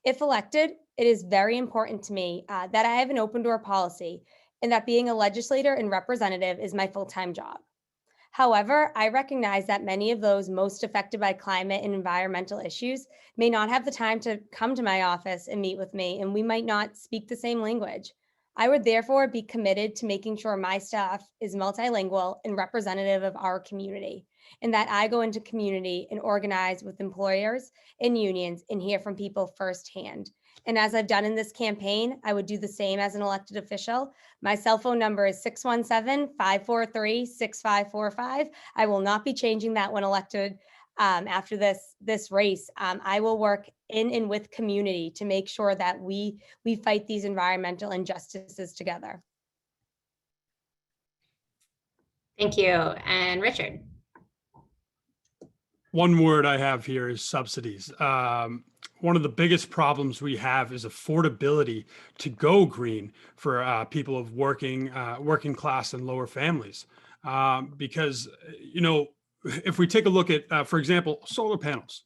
If elected, it is very important to me that I have an open door policy and that being a legislator and representative is my full-time job. However, I recognize that many of those most affected by climate and environmental issues may not have the time to come to my office and meet with me, and we might not speak the same language. I would therefore be committed to making sure my staff is multilingual and representative of our community, and that I go into community and organize with employers and unions and hear from people firsthand. And as I've done in this campaign, I would do the same as an elected official. My cell phone number is 617-543-6545. I will not be changing that when elected after this race. I will work in and with community to make sure that we fight these environmental injustices together. Thank you. And Richard. One word I have here is subsidies. One of the biggest problems we have is affordability to go green for people of working class and lower families. Because, you know, if we take a look at, for example, solar panels.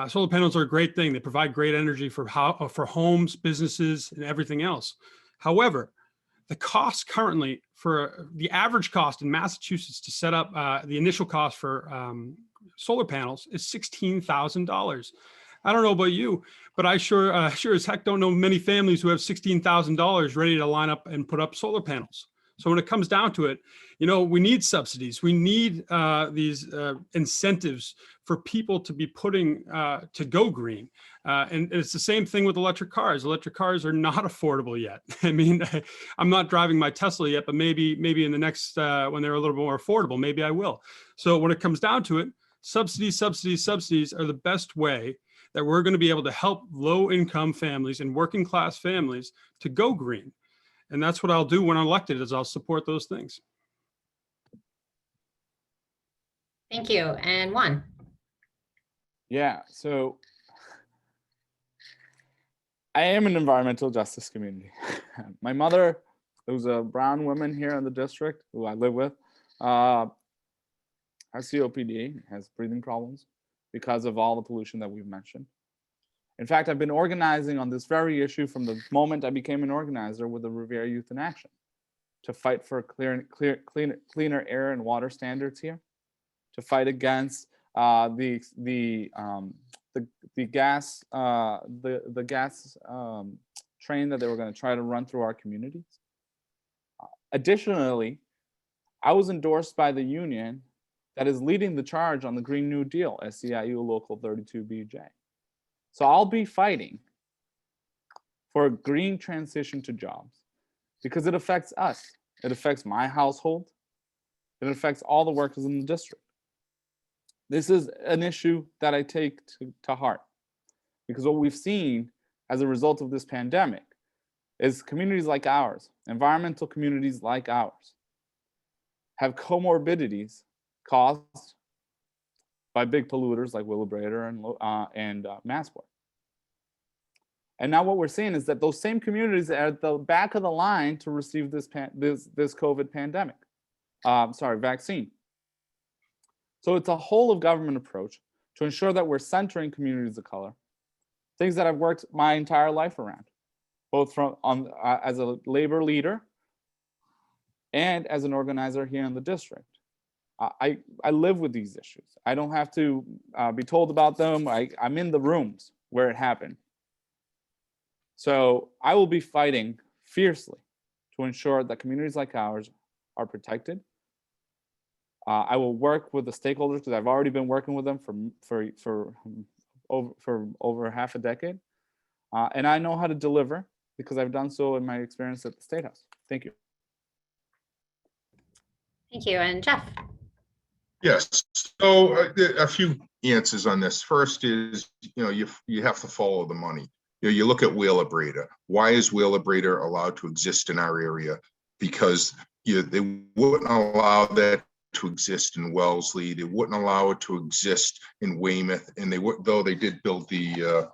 Solar panels are a great thing. They provide great energy for homes, businesses, and everything else. However, the cost currently for the average cost in Massachusetts to set up the initial cost for solar panels is $16,000. I don't know about you, but I sure as heck don't know many families who have $16,000 ready to line up and put up solar panels. So when it comes down to it, you know, we need subsidies. We need these incentives for people to be putting to go green. And it's the same thing with electric cars. Electric cars are not affordable yet. I mean, I'm not driving my Tesla yet, but maybe in the next, when they're a little bit more affordable, maybe I will. So when it comes down to it, subsidies are the best way that we're going to be able to help low income families and working class families to go green. And that's what I'll do when I'm elected, is I'll support those things. Thank you. And Juan. Yeah, so I am an environmental justice community. My mother, who's a brown woman here in the district, who I live with, has COPD, has breathing problems because of all the pollution that we've mentioned. In fact, I've been organizing on this very issue from the moment I became an organizer with the Revere Youth in Action to fight for cleaner air and water standards here, to fight against the gas train that they were going to try to run through our communities. Additionally, I was endorsed by the union that is leading the charge on the Green New Deal, SEIU Local 32BJ. So I'll be fighting for a green transition to jobs because it affects us. It affects my household. It affects all the workers in the district. This is an issue that I take to heart because what we've seen as a result of this pandemic is communities like ours, environmental communities like ours, have comorbidities caused by big polluters like Willebrator and Massport. And now what we're seeing is that those same communities are at the back of the line to receive this COVID vaccine. So it's a whole of government approach to ensure that we're centering communities of color, things that I've worked my entire life around, both as a labor leader and as an organizer here in the district. I live with these issues. I don't have to be told about them. I'm in the rooms where it happened. So I will be fighting fiercely to ensure that communities like ours are protected. I will work with the stakeholders because I've already been working with them for over half a decade, and I know how to deliver because I've done so in my experience at the State House. Thank you. Thank you. And Jeff. Yes, so a few answers on this. First is, you have to follow the money. You look at Wheeler Breda. Why is Wheeler Breda allowed to exist in our area? Because they wouldn't allow that to exist in Wellesley. They wouldn't allow it to exist in Weymouth, and though they did build the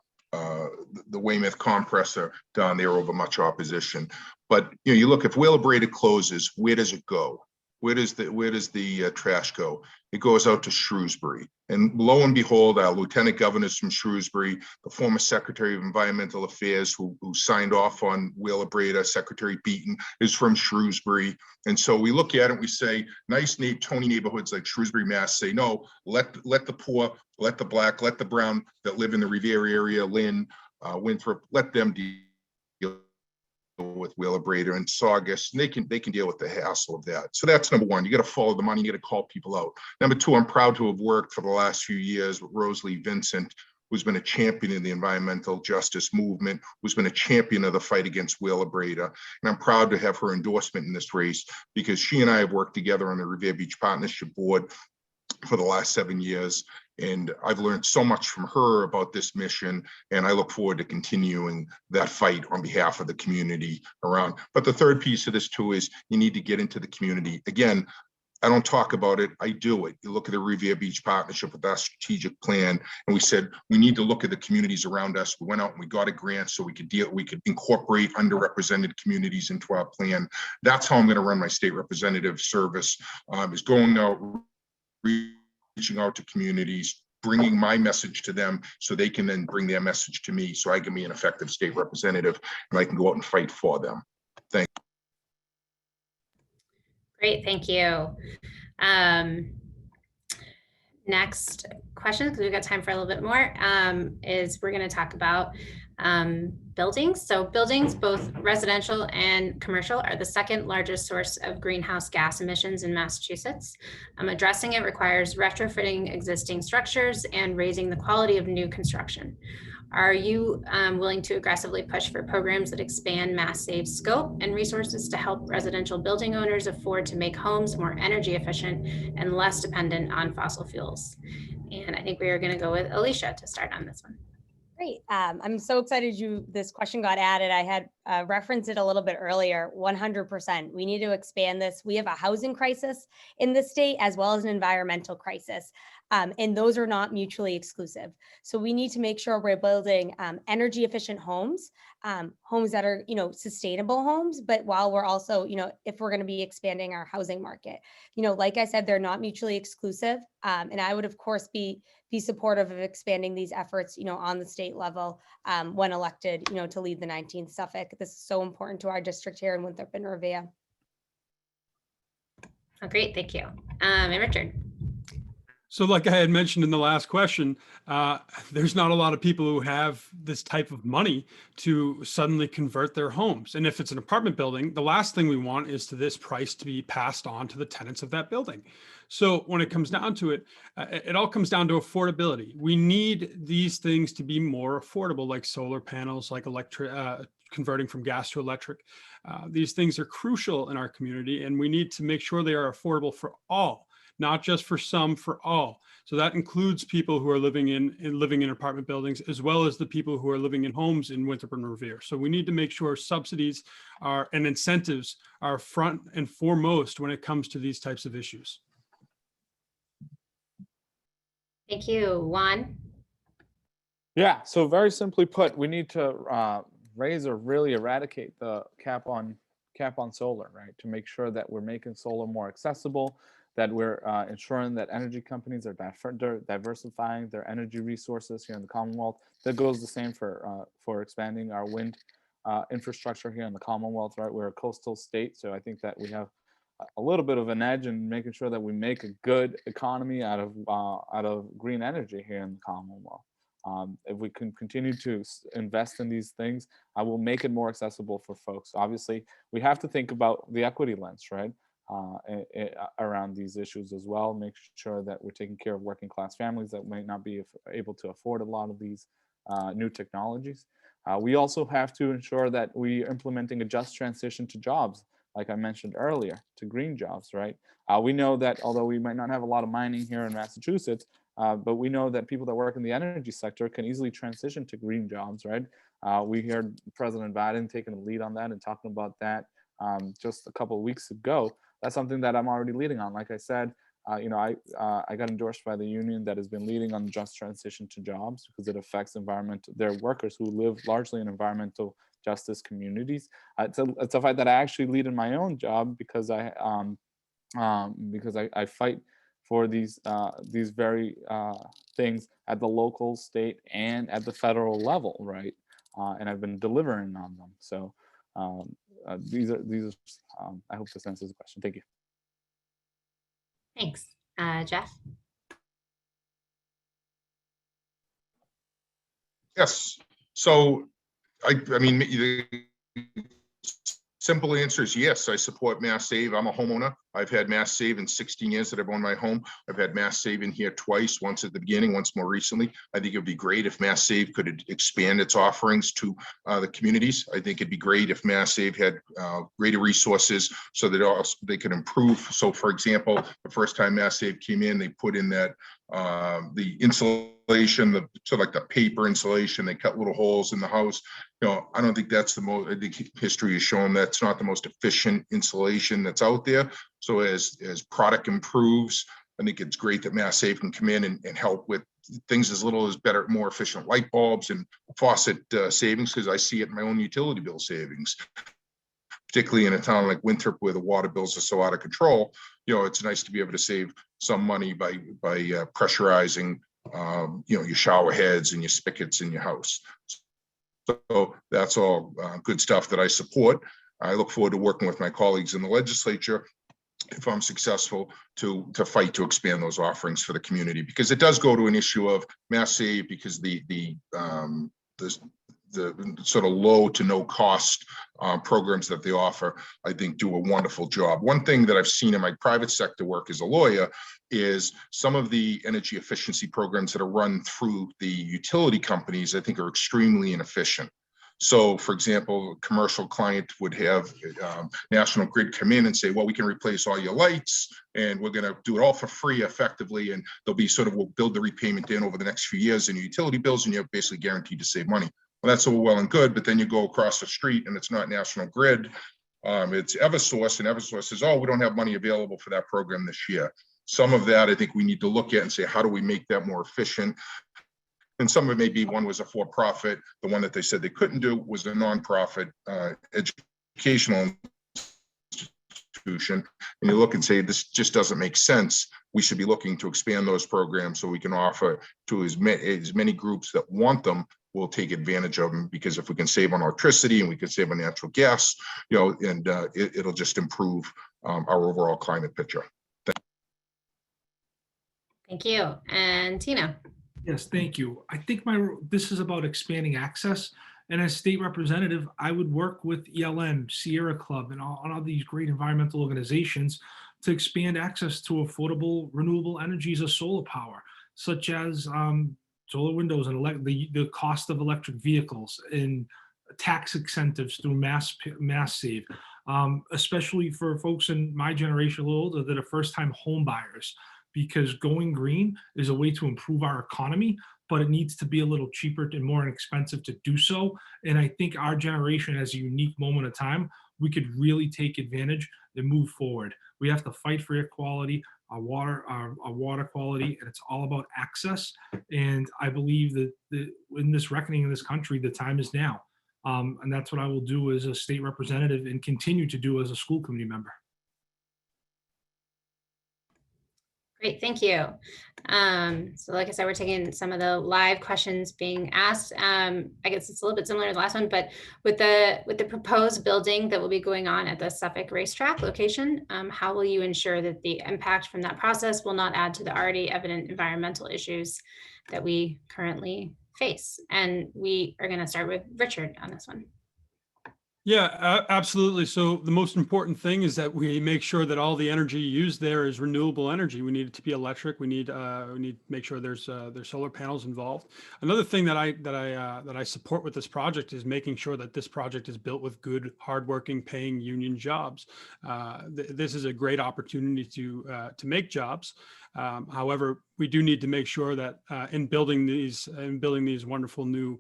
Weymouth compressor down there over much opposition. But you look, if Wheeler Breda closes, where does it go? Where does the trash go? It goes out to Shrewsbury. And lo and behold, our lieutenant governor's from Shrewsbury, the former secretary of environmental affairs who signed off on Wheeler Breda, Secretary Beaton, is from Shrewsbury. And so we look at it and we say, nice Tony neighborhoods like Shrewsbury, Mass say, no, let the poor, let the black, let the brown that live in the Revere area, Lynn, Winthrop, let them deal with Wheeler Breda and Saugus, and they can deal with the hassle of that. So that's number one. You got to follow the money. You got to call people out. Number two, I'm proud to have worked for the last few years with Rosalie Vincent, who's been a champion in the environmental justice movement, who's been a champion of the fight against Wheeler Breda. And I'm proud to have her endorsement in this race because she and I have worked together on the Revere Beach Partnership Board for the last 7 years. And I've learned so much from her about this mission, and I look forward to continuing that fight on behalf of the community around. But the third piece of this too is you need to get into the community. Again, I don't talk about it, I do it. You look at the Revere Beach Partnership with our strategic plan, and we said we need to look at the communities around us. We went out and we got a grant so we could incorporate underrepresented communities into our plan. That's how I'm going to run my state representative service, is going out, reaching out to communities, bringing my message to them so they can then bring their message to me so I can be an effective state representative and I can go out and fight for them. Thank you. Great, thank you. Next question, because we've got time for a little bit more, is we're going to talk about buildings. So buildings, both residential and commercial, are the second largest source of greenhouse gas emissions in Massachusetts. Addressing it requires retrofitting existing structures and raising the quality of new construction. Are you willing to aggressively push for programs that expand MassSave's scope and resources to help residential building owners afford to make homes more energy efficient and less dependent on fossil fuels? And I think we are going to go with Alicia to start on this one. Great. I'm so excited this question got added. I had referenced it a little bit earlier. 100%. We need to expand this. We have a housing crisis in the state as well as an environmental crisis. And those are not mutually exclusive. So we need to make sure we're building energy efficient homes, homes that are, sustainable homes, but while we're also, if we're going to be expanding our housing market, like I said, they're not mutually exclusive. And I would, of course, be supportive of expanding these efforts, on the state level when elected, to lead the 19th Suffolk. This is so important to our district here in Winthrop and Revere. Oh, great, thank you. And Richard. So like I had mentioned in the last question, there's not a lot of people who have this type of money to suddenly convert their homes. And if it's an apartment building, the last thing we want is to this price to be passed on to the tenants of that building. So when it comes down to it, it all comes down to affordability. We need these things to be more affordable, like solar panels, like converting from gas to electric. These things are crucial in our community, and we need to make sure they are affordable for all, not just for some, for all. So that includes people who are living in apartment buildings, as well as the people who are living in homes in Winthrop and Revere. So we need to make sure subsidies and incentives are front and foremost when it comes to these types of issues. Thank you. Juan? Yeah, so very simply put, we need to raise or really eradicate the cap on solar, right? To make sure that we're making solar more accessible, that we're ensuring that energy companies are diversifying their energy resources here in the Commonwealth. That goes the same for expanding our wind infrastructure here in the Commonwealth, right? We're a coastal state, so I think that we have a little bit of an edge in making sure that we make a good economy out of green energy here in the Commonwealth. If we can continue to invest in these things, I will make it more accessible for folks. Obviously, we have to think about the equity lens, right? Around these issues as well, make sure that we're taking care of working class families that might not be able to afford a lot of these new technologies. We also have to ensure that we are implementing a just transition to jobs, like I mentioned earlier, to green jobs, right? We know that although we might not have a lot of mining here in Massachusetts, but we know that people that work in the energy sector can easily transition to green jobs, right? We heard President Biden taking the lead on that and talking about that just a couple of weeks ago. That's something that I'm already leading on. Like I said, I got endorsed by the union that has been leading on just transition to jobs because it affects their workers who live largely in environmental justice communities. It's a fight that I actually lead in my own job because I fight for these very things at the local, state, and at the federal level, right? And I've been delivering on them. So these are. I hope this answers the question. Thank you. Thanks. Jeff? Yes. So, I mean, the simple answer is yes, I support Mass Save. I'm a homeowner. I've had Mass Save in 16 years that I've owned my home. I've had Mass Save in here twice, once at the beginning, once more recently. I think it would be great if Mass Save could expand its offerings to the communities. I think it'd be great if Mass Save had greater resources so that they could improve. So for example, the first time Mass Save came in, they put in that the insulation, like the paper insulation, they cut little holes in the house. I don't think that's the most, I think history has shown that's not the most efficient insulation that's out there. So as product improves, I think it's great that Mass Save can come in and help with things as little as better, more efficient light bulbs and faucet savings, because I see it in my own utility bill savings, particularly in a town like Winthrop where the water bills are so out of control. It's nice to be able to save some money by pressurizing, your shower heads and your spigots in your house. So that's all good stuff that I support. I look forward to working with my colleagues in the legislature, if I'm successful, to fight to expand those offerings for the community, because it does go to an issue of Mass Save, because the sort of low to no cost programs that they offer, I think, do a wonderful job. One thing that I've seen in my private sector work as a lawyer is some of the energy efficiency programs that are run through the utility companies, I think, are extremely inefficient. So, for example, a commercial client would have National Grid come in and say, well, we can replace all your lights and we're going to do it all for free effectively. And they'll be we'll build the repayment in over the next few years in your utility bills, and you're basically guaranteed to save money. Well, that's all well and good, but then you go across the street and it's not National Grid, it's Eversource, and Eversource says, oh, we don't have money available for that program this year. Some of that I think we need to look at and say, how do we make that more efficient? And some of it may be, one was a for-profit, the one that they said they couldn't do was a nonprofit educational institution. And you look and say, this just doesn't make sense. We should be looking to expand those programs so we can offer to as many groups that want them. We'll take advantage of them, because if we can save on electricity and we can save on natural gas, and it'll just improve our overall climate picture. Thank you. And Tino? Yes, thank you. I think this is about expanding access. And as state representative, I would work with ELN, Sierra Club, and all these great environmental organizations to expand access to affordable renewable energies of solar power, such as solar windows and the cost of electric vehicles, and tax incentives through Mass Save, especially for folks in my generation, a little older, that are first-time home buyers, because going green is a way to improve our economy, but it needs to be a little cheaper and more inexpensive to do so. And I think our generation has a unique moment of time. We could really take advantage and move forward. We have to fight for air quality, our water quality, and it's all about access. And I believe that in this reckoning in this country, the time is now. And that's what I will do as a state representative and continue to do as a school committee member. Great, thank you. So like I said, we're taking some of the live questions being asked. I guess it's a little bit similar to the last one, but with the proposed building that will be going on at the Suffolk racetrack location, how will you ensure that the impact from that process will not add to the already evident environmental issues that we currently face? And we are going to start with Richard on this one. Yeah, absolutely. So the most important thing is that we make sure that all the energy used there is renewable energy. We need it to be electric. We need to make sure there's solar panels involved. Another thing that I support with this project is making sure that this project is built with good, hardworking, paying union jobs. This is a great opportunity to make jobs. However, we do need to make sure that in building these wonderful new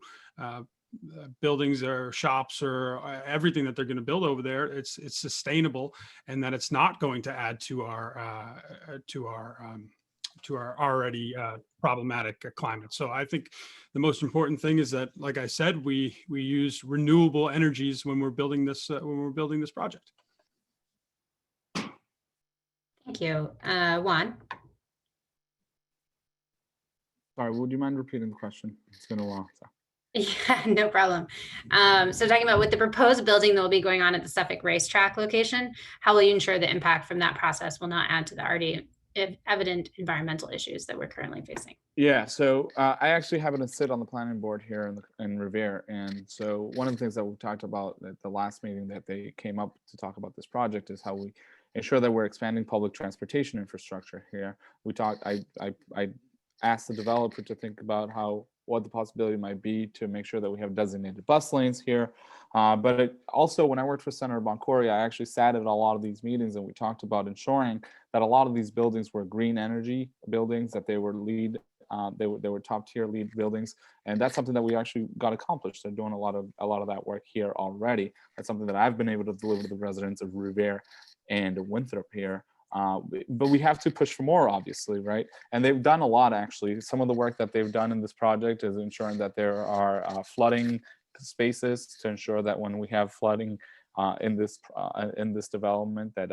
buildings or shops or everything that they're going to build over there, it's sustainable, and that it's not going to add to our already problematic climate. So I think the most important thing is that, like I said, we use renewable energies when we're building this project. Thank you. Juan. Sorry, would you mind repeating the question? It's been a while. So. Yeah, no problem. So talking about with the proposed building that will be going on at the Suffolk racetrack location, how will you ensure the impact from that process will not add to the already evident environmental issues that we're currently facing? Yeah, so I actually happen to sit on the planning board here in Revere. And so one of the things that we talked about at the last meeting that they came up to talk about this project is how we ensure that we're expanding public transportation infrastructure here. We talked, I asked the developer to think about what the possibility might be to make sure that we have designated bus lanes here. But also, when I worked for Senator Boncory, I actually sat at a lot of these meetings, and we talked about ensuring that a lot of these buildings were green energy buildings, that they were they were top tier LEED buildings, and that's something that we actually got accomplished. They're doing a lot of that work here already. That's something that I've been able to deliver to the residents of Revere and Winthrop here. But we have to push for more, obviously, right? And they've done a lot, actually. Some of the work that they've done in this project is ensuring that there are flooding spaces to ensure that when we have flooding in this development, that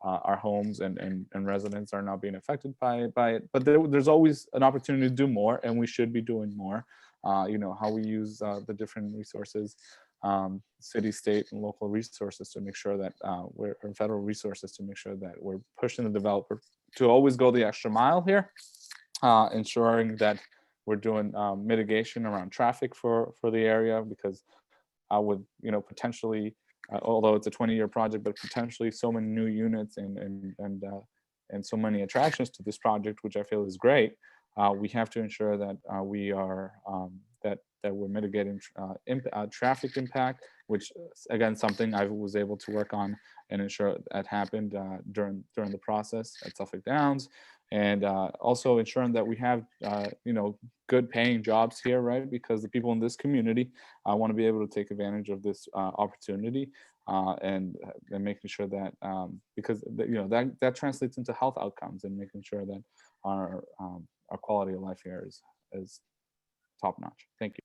our homes and residents are not being affected by it. But there's always an opportunity to do more, and we should be doing more. How we use the different resources, city, state, and local resources to make sure that or federal resources to make sure that we're pushing the developer to always go the extra mile here, ensuring that we're doing mitigation around traffic for the area, because with potentially, although it's a 20-year project, but potentially so many new units and so many attractions to this project, which I feel is great. We have to ensure that we are that we're mitigating traffic impact, which again, something I was able to work on and ensure that happened during the process at Suffolk Downs, and also ensuring that we have good paying jobs here, right? Because the people in this community want to be able to take advantage of this opportunity, and making sure that because that translates into health outcomes, and making sure that our quality of life here is top notch. Thank you.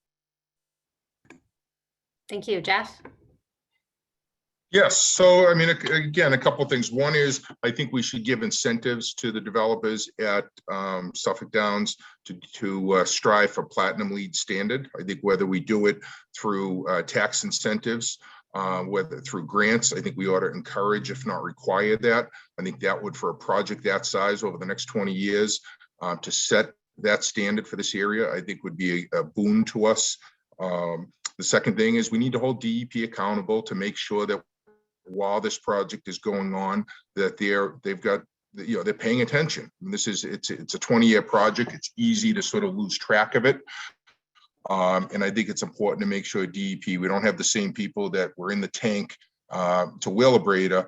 Thank you, Jeff. Yes, so I mean, again, a couple of things. One is, I think we should give incentives to the developers at Suffolk Downs to strive for platinum LEED standard. I think whether we do it through tax incentives, whether through grants, I think we ought to encourage, if not require that. I think that would, for a project that size over the next 20 years, to set that standard for this area, I think would be a boon to us. The second thing is we need to hold DEP accountable to make sure that while this project is going on, that they're paying attention. I mean, it's a 20-year project. It's easy to sort of lose track of it. And I think it's important to make sure DEP, we don't have the same people that were in the tank to Wheelabrator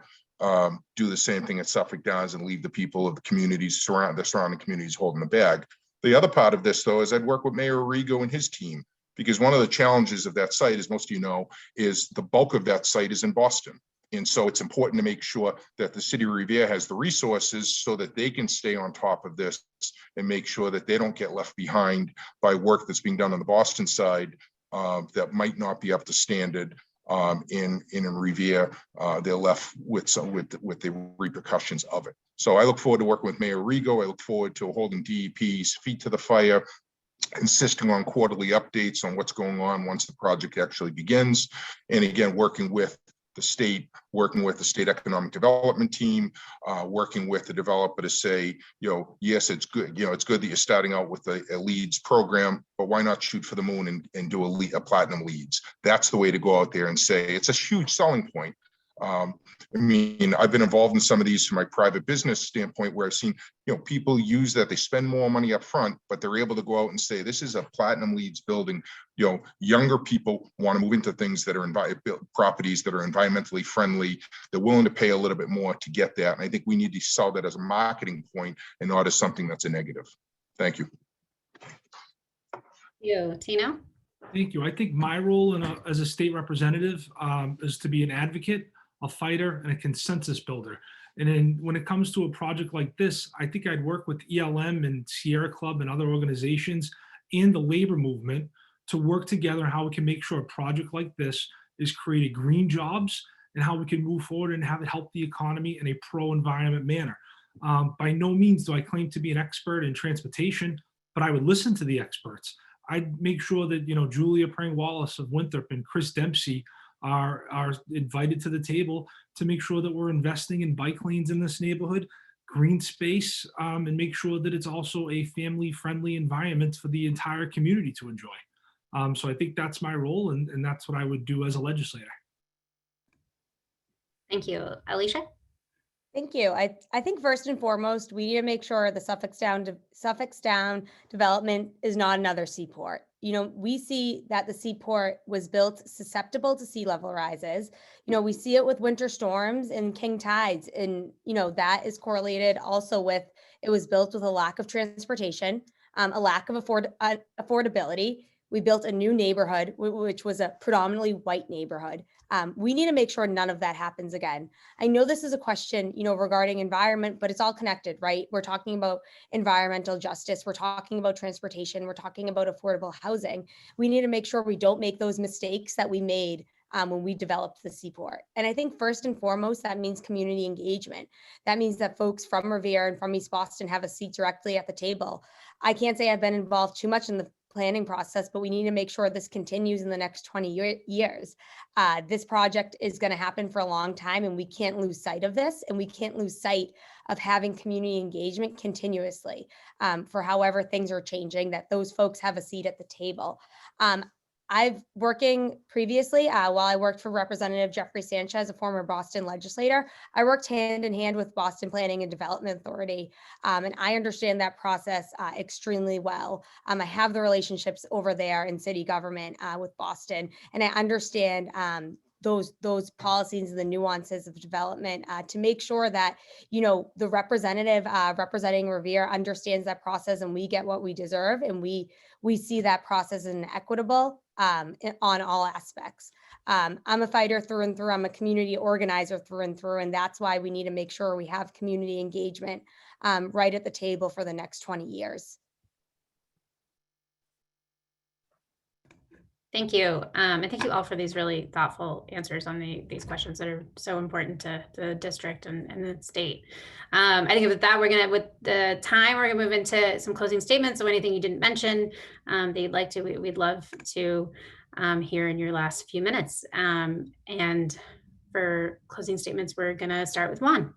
do the same thing at Suffolk Downs and leave the people of the communities, the surrounding communities, holding the bag. The other part of this, though, is I'd work with Mayor Arrigo and his team, because one of the challenges of that site, as most of you know, is the bulk of that site is in Boston. And so it's important to make sure that the city of Revere has the resources so that they can stay on top of this and make sure that they don't get left behind by work that's being done on the Boston side that might not be up to standard. in Revere, they're left with the repercussions of it. So I look forward to working with Mayor Rigo. I look forward to holding DEP's feet to the fire, insisting on quarterly updates on what's going on once the project actually begins. And again, working with the state, working with the state economic development team, working with the developer to say, yes, it's good. It's good that you're starting out with a LEEDs program, but why not shoot for the moon and do a platinum LEEDs? That's the way to go out there and say it's a huge selling point. I mean, I've been involved in some of these from my private business standpoint, where I've seen, people use that. They spend more money up front, but they're able to go out and say, this is a platinum LEEDs building. Younger people want to move into things that are properties that are environmentally friendly. They're willing to pay a little bit more to get that. And I think we need to sell that as a marketing point and not as something that's a negative. Thank you. Tino? Thank you. I think my role as a state representative is to be an advocate, a fighter, and a consensus builder. And then when it comes to a project like this, I think I'd work with ELM and Sierra Club and other organizations and the labor movement to work together how we can make sure a project like this is creating green jobs and how we can move forward and have it help the economy in a pro-environment manner. By no means do I claim to be an expert in transportation, but I would listen to the experts. I'd make sure that, Julia Prang-Wallace of Winthrop and Chris Dempsey are invited to the table to make sure that we're investing in bike lanes in this neighborhood, green space, and make sure that it's also a family-friendly environment for the entire community to enjoy. So I think that's my role, and that's what I would do as a legislator. Thank you. Alicia? Thank you. I think first and foremost, we need to make sure the Suffolk Sound development is not another seaport. We see that the seaport was built susceptible to sea level rises. We see it with winter storms and king tides. And, that is correlated also with, it was built with a lack of transportation, a lack of affordability. We built a new neighborhood, which was a predominantly white neighborhood. We need to make sure none of that happens again. I know this is a question, regarding environment, but it's all connected, right? We're talking about environmental justice. We're talking about transportation. We're talking about affordable housing. We need to make sure we don't make those mistakes that we made when we developed the seaport. And I think first and foremost, that means community engagement. That means that folks from Revere and from East Boston have a seat directly at the table. I can't say I've been involved too much in the planning process, but we need to make sure this continues in the next 20 years. This project is going to happen for a long time, and we can't lose sight of this, and we can't lose sight of having community engagement continuously for however things are changing, that those folks have a seat at the table. I've working previously, while I worked for Representative Jeffrey Sanchez, a former Boston legislator, I worked hand in hand with Boston Planning and Development Authority, and I understand that process extremely well. I have the relationships over there in city government with Boston, and I understand those policies and the nuances of development to make sure that, the representative representing Revere understands that process, and we get what we deserve, and we see that process as equitable on all aspects. I'm a fighter through and through. I'm a community organizer through and through, and that's why we need to make sure we have community engagement right at the table for the next 20 years. Thank you. And thank you all for these really thoughtful answers on these questions that are so important to the district and the state. I think with that, with the time, we're gonna move into some closing statements. So anything you didn't mention that you'd like to, we'd love to hear in your last few minutes. And for closing statements, we're gonna start with Juan.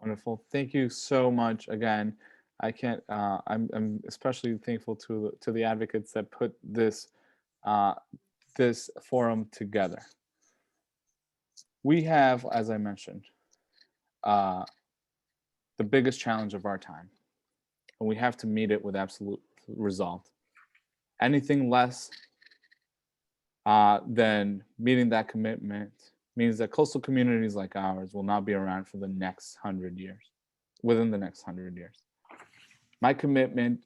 Wonderful. Thank you so much again. I'm especially thankful to the advocates that put this this forum together. We have, as I mentioned, the biggest challenge of our time, and we have to meet it with absolute resolve. Anything less than meeting that commitment means that coastal communities like ours will not be around for the next 100 years, within the next 100 years. My commitment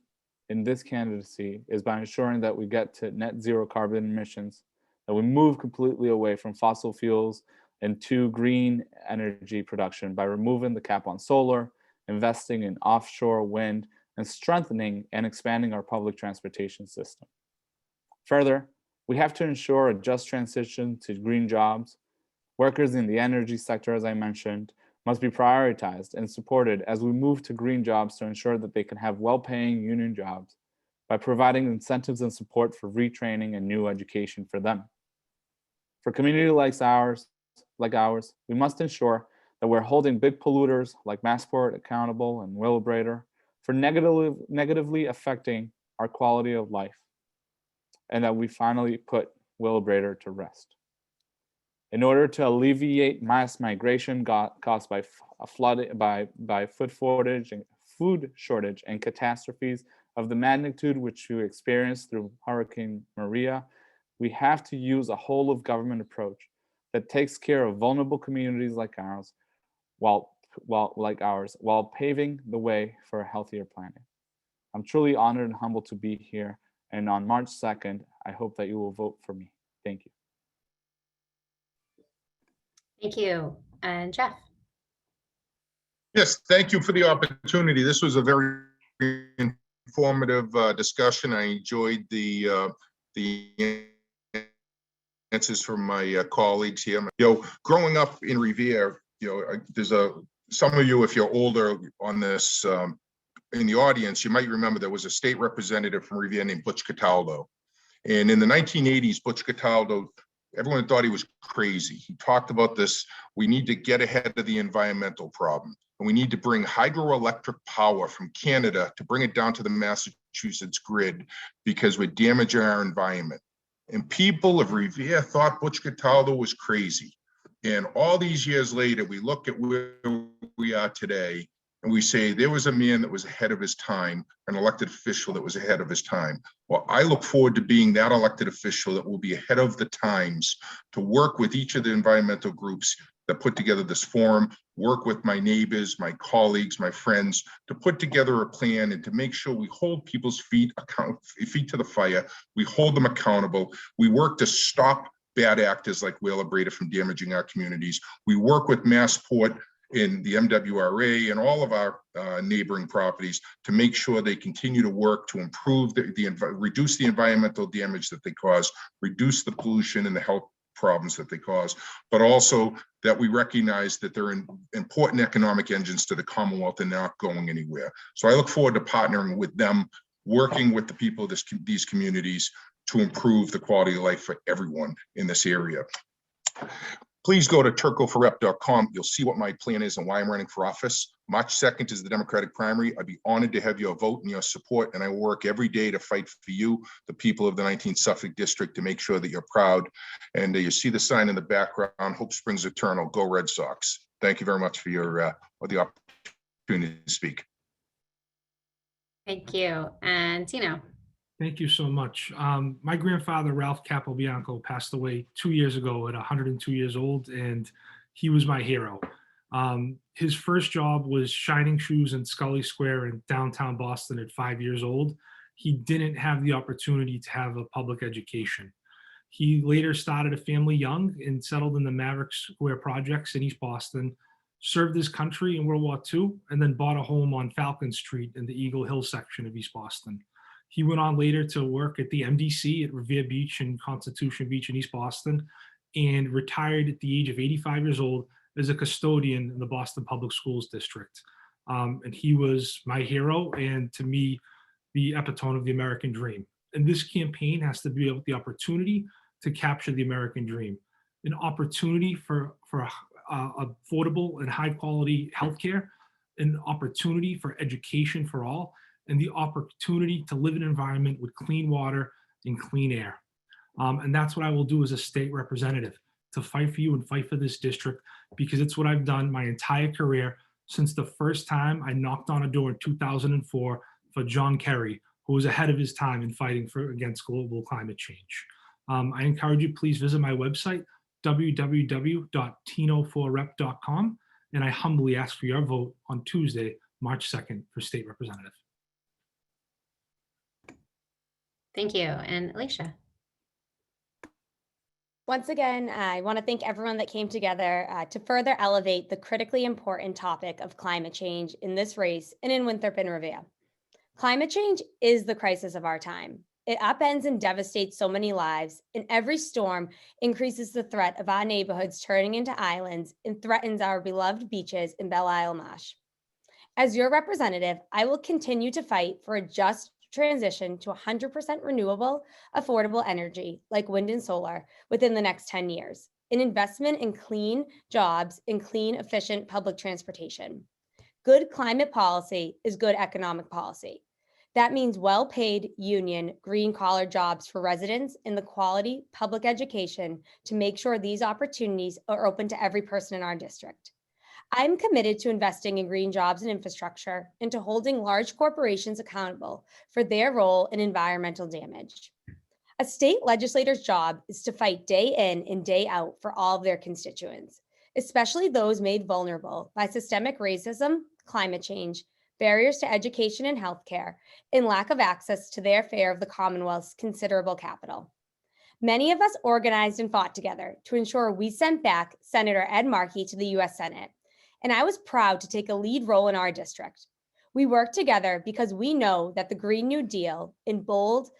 in this candidacy is by ensuring that we get to net zero carbon emissions, that we move completely away from fossil fuels and to green energy production by removing the cap on solar, investing in offshore wind, and strengthening and expanding our public transportation system. Further, we have to ensure a just transition to green jobs. Workers in the energy sector, as I mentioned, must be prioritized and supported as we move to green jobs to ensure that they can have well-paying union jobs by providing incentives and support for retraining and new education for them. For community like ours, we must ensure that we're holding big polluters like Massport accountable and Wheelabrator for negatively affecting our quality of life, and that we finally put Wheelabrator to rest. In order to alleviate mass migration caused by food shortage and catastrophes of the magnitude which we experienced through Hurricane Maria, we have to use a whole of government approach that takes care of vulnerable communities like ours, while paving the way for a healthier planet. I'm truly honored and humbled to be here, and on March 2nd, I hope that you will vote for me. Thank you. Thank you. And Jeff. Yes, thank you for the opportunity. This was a very informative discussion. I enjoyed the answers from my colleagues here. Growing up in Revere, there's some of you, if you're older on this in the audience, you might remember there was a state representative from Revere named Butch Cataldo. And in the 1980s, Butch Cataldo, everyone thought he was crazy. He talked about this, we need to get ahead of the environmental problem. And we need to bring hydroelectric power from Canada to bring it down to the Massachusetts grid because we're damaging our environment. And people of Revere thought Butch Cataldo was crazy. And all these years later, we look at where we are today and we say there was a man that was ahead of his time, an elected official that was ahead of his time. Well, I look forward to being that elected official that will be ahead of the times to work with each of the environmental groups that put together this forum, work with my neighbors, my colleagues, my friends, to put together a plan and to make sure we hold people's feet to the fire, we hold them accountable, we work to stop bad actors like Wheelabrator from damaging our communities. We work with Massport in the MWRA and all of our neighboring properties to make sure they continue to work to improve reduce the environmental damage that they cause, reduce the pollution and the health problems that they cause, but also that we recognize that they're important economic engines to the Commonwealth and not going anywhere. So I look forward to partnering with them, working with the people of these communities to improve the quality of life for everyone in this area. Please go to turcoforrep.com. You'll see what my plan is and why I'm running for office. March 2nd is the Democratic primary. I'd be honored to have your vote and your support, and I work every day to fight for you, the people of the 19th Suffolk district, to make sure that you're proud. And you see the sign in the background, Hope Springs Eternal, go Red Sox. Thank you very much for the opportunity to speak. Thank you. And Tino. Thank you so much. My grandfather, Ralph Capobianco, passed away 2 years ago at 102 years old, and he was my hero. His first job was shining shoes in Scully Square in downtown Boston at 5 years old. He didn't have the opportunity to have a public education. He later started a family young and settled in the Maverick Square projects in East Boston, served his country in World War II, and then bought a home on Falcon Street in the Eagle Hill section of East Boston. He went on later to work at the MDC at Revere Beach and Constitution Beach in East Boston, and retired at the age of 85 years old as a custodian in the Boston Public Schools District. And he was my hero, and to me, the epitome of the American dream. And this campaign has to be about the opportunity to capture the American dream, an opportunity for affordable and high quality healthcare, an opportunity for education for all, and the opportunity to live in an environment with clean water and clean air. And that's what I will do as a state representative, to fight for you and fight for this district, because it's what I've done my entire career since the first time I knocked on a door in 2004 for John Kerry, who was ahead of his time in fighting against global climate change. I encourage you, please visit my website, www.tinoforrep.com, and I humbly ask for your vote on Tuesday, March 2nd for state representative. Thank you. And Alicia. Once again, I want to thank everyone that came together to further elevate the critically important topic of climate change in this race and in Winthrop and Revere. Climate change is the crisis of our time. It upends and devastates so many lives, and every storm increases the threat of our neighborhoods turning into islands and threatens our beloved beaches in Belle Marsh. As your representative, I will continue to fight for a just transition to 100% renewable, affordable energy like wind and solar within the next 10 years, an investment in clean jobs and clean, efficient public transportation. Good climate policy is good economic policy. That means well-paid union green-collar jobs for residents and the quality public education to make sure these opportunities are open to every person in our district. I'm committed to investing in green jobs and infrastructure and to holding large corporations accountable for their role in environmental damage. A state legislator's job is to fight day in and day out for all of their constituents, especially those made vulnerable by systemic racism, climate change, barriers to education and healthcare, and lack of access to their share of the Commonwealth's considerable capital. Many of us organized and fought together to ensure we sent back Senator Ed Markey to the US Senate, and I was proud to take a lead role in our district. We worked together because we know that the Green New Deal and bold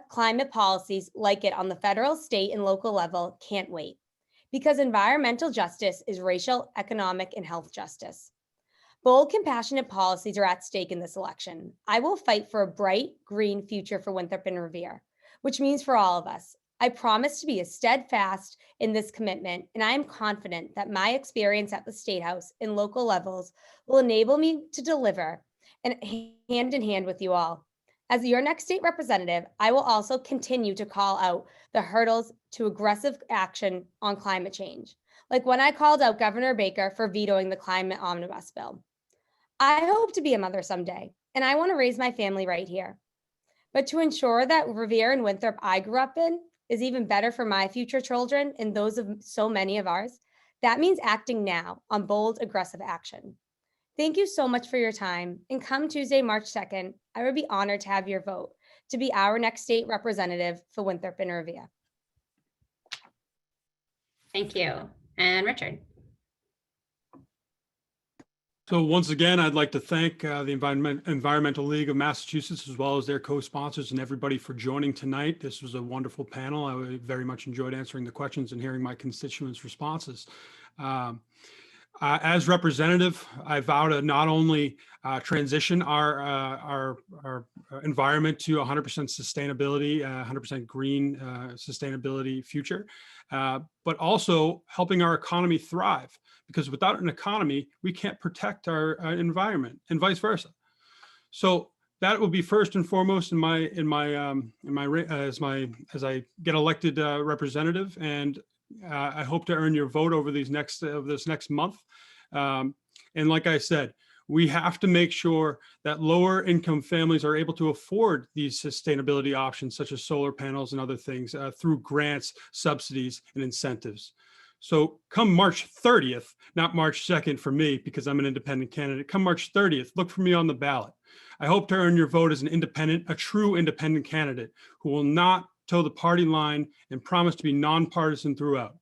climate policies like it on the federal, state, and local level can't wait, because environmental justice is racial, economic, and health justice. Bold, compassionate policies are at stake in this election. I will fight for a bright, green future for Winthrop and Revere, which means for all of us. I promise to be as steadfast in this commitment, and I am confident that my experience at the State House and local levels will enable me to deliver and hand in hand with you all. As your next state representative, I will also continue to call out the hurdles to aggressive action on climate change, like when I called out Governor Baker for vetoing the climate omnibus bill. I hope to be a mother someday, and I want to raise my family right here. But to ensure that Revere and Winthrop I grew up in is even better for my future children and those of so many of ours, that means acting now on bold, aggressive action. Thank you so much for your time, and come Tuesday, March 2nd, I would be honored to have your vote to be our next state representative for Winthrop and Revere. Thank you. And Richard. So once again, I'd like to thank the Environmental League of Massachusetts, as well as their co-sponsors and everybody for joining tonight. This was a wonderful panel. I very much enjoyed answering the questions and hearing my constituents' responses. As representative, I vow to not only transition our environment to 100% sustainability, 100% green sustainability future, but also helping our economy thrive. Because without an economy, we can't protect our environment, and vice versa. So that will be first and foremost as I get elected representative, and I hope to earn your vote over this next month. And like I said, we have to make sure that lower income families are able to afford these sustainability options, such as solar panels and other things, through grants, subsidies, and incentives. So come March 30th, not March 2nd for me, because I'm an independent candidate, come March 30th, look for me on the ballot. I hope to earn your vote as a true independent candidate who will not toe the party line and promise to be nonpartisan throughout.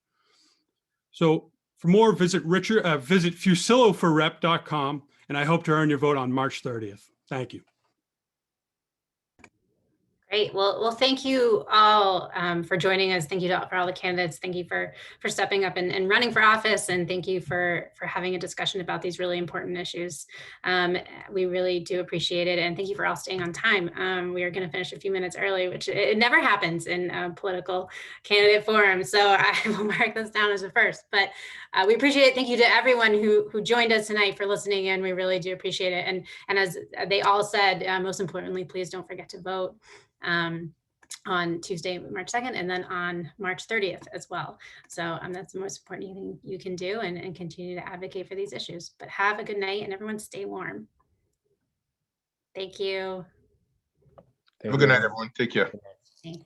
So for more, visit fusilloforrep.com, and I hope to earn your vote on March 30th. Thank you. Great. Well, thank you all for joining us. Thank you for all the candidates. Thank you for stepping up and running for office. And thank you for having a discussion about these really important issues. We really do appreciate it. And thank you for all staying on time. We are going to finish a few minutes early, which it never happens in political candidate forum. So I will mark this down as a first. But we appreciate it. Thank you to everyone who joined us tonight for listening in. We really do appreciate it. And as they all said, most importantly, please don't forget to vote on Tuesday, March 2nd, and then on March 30th as well. So that's the most important thing you can do, and continue to advocate for these issues. But have a good night, and everyone stay warm. Thank you. Have a good night, everyone. Take care. Thanks.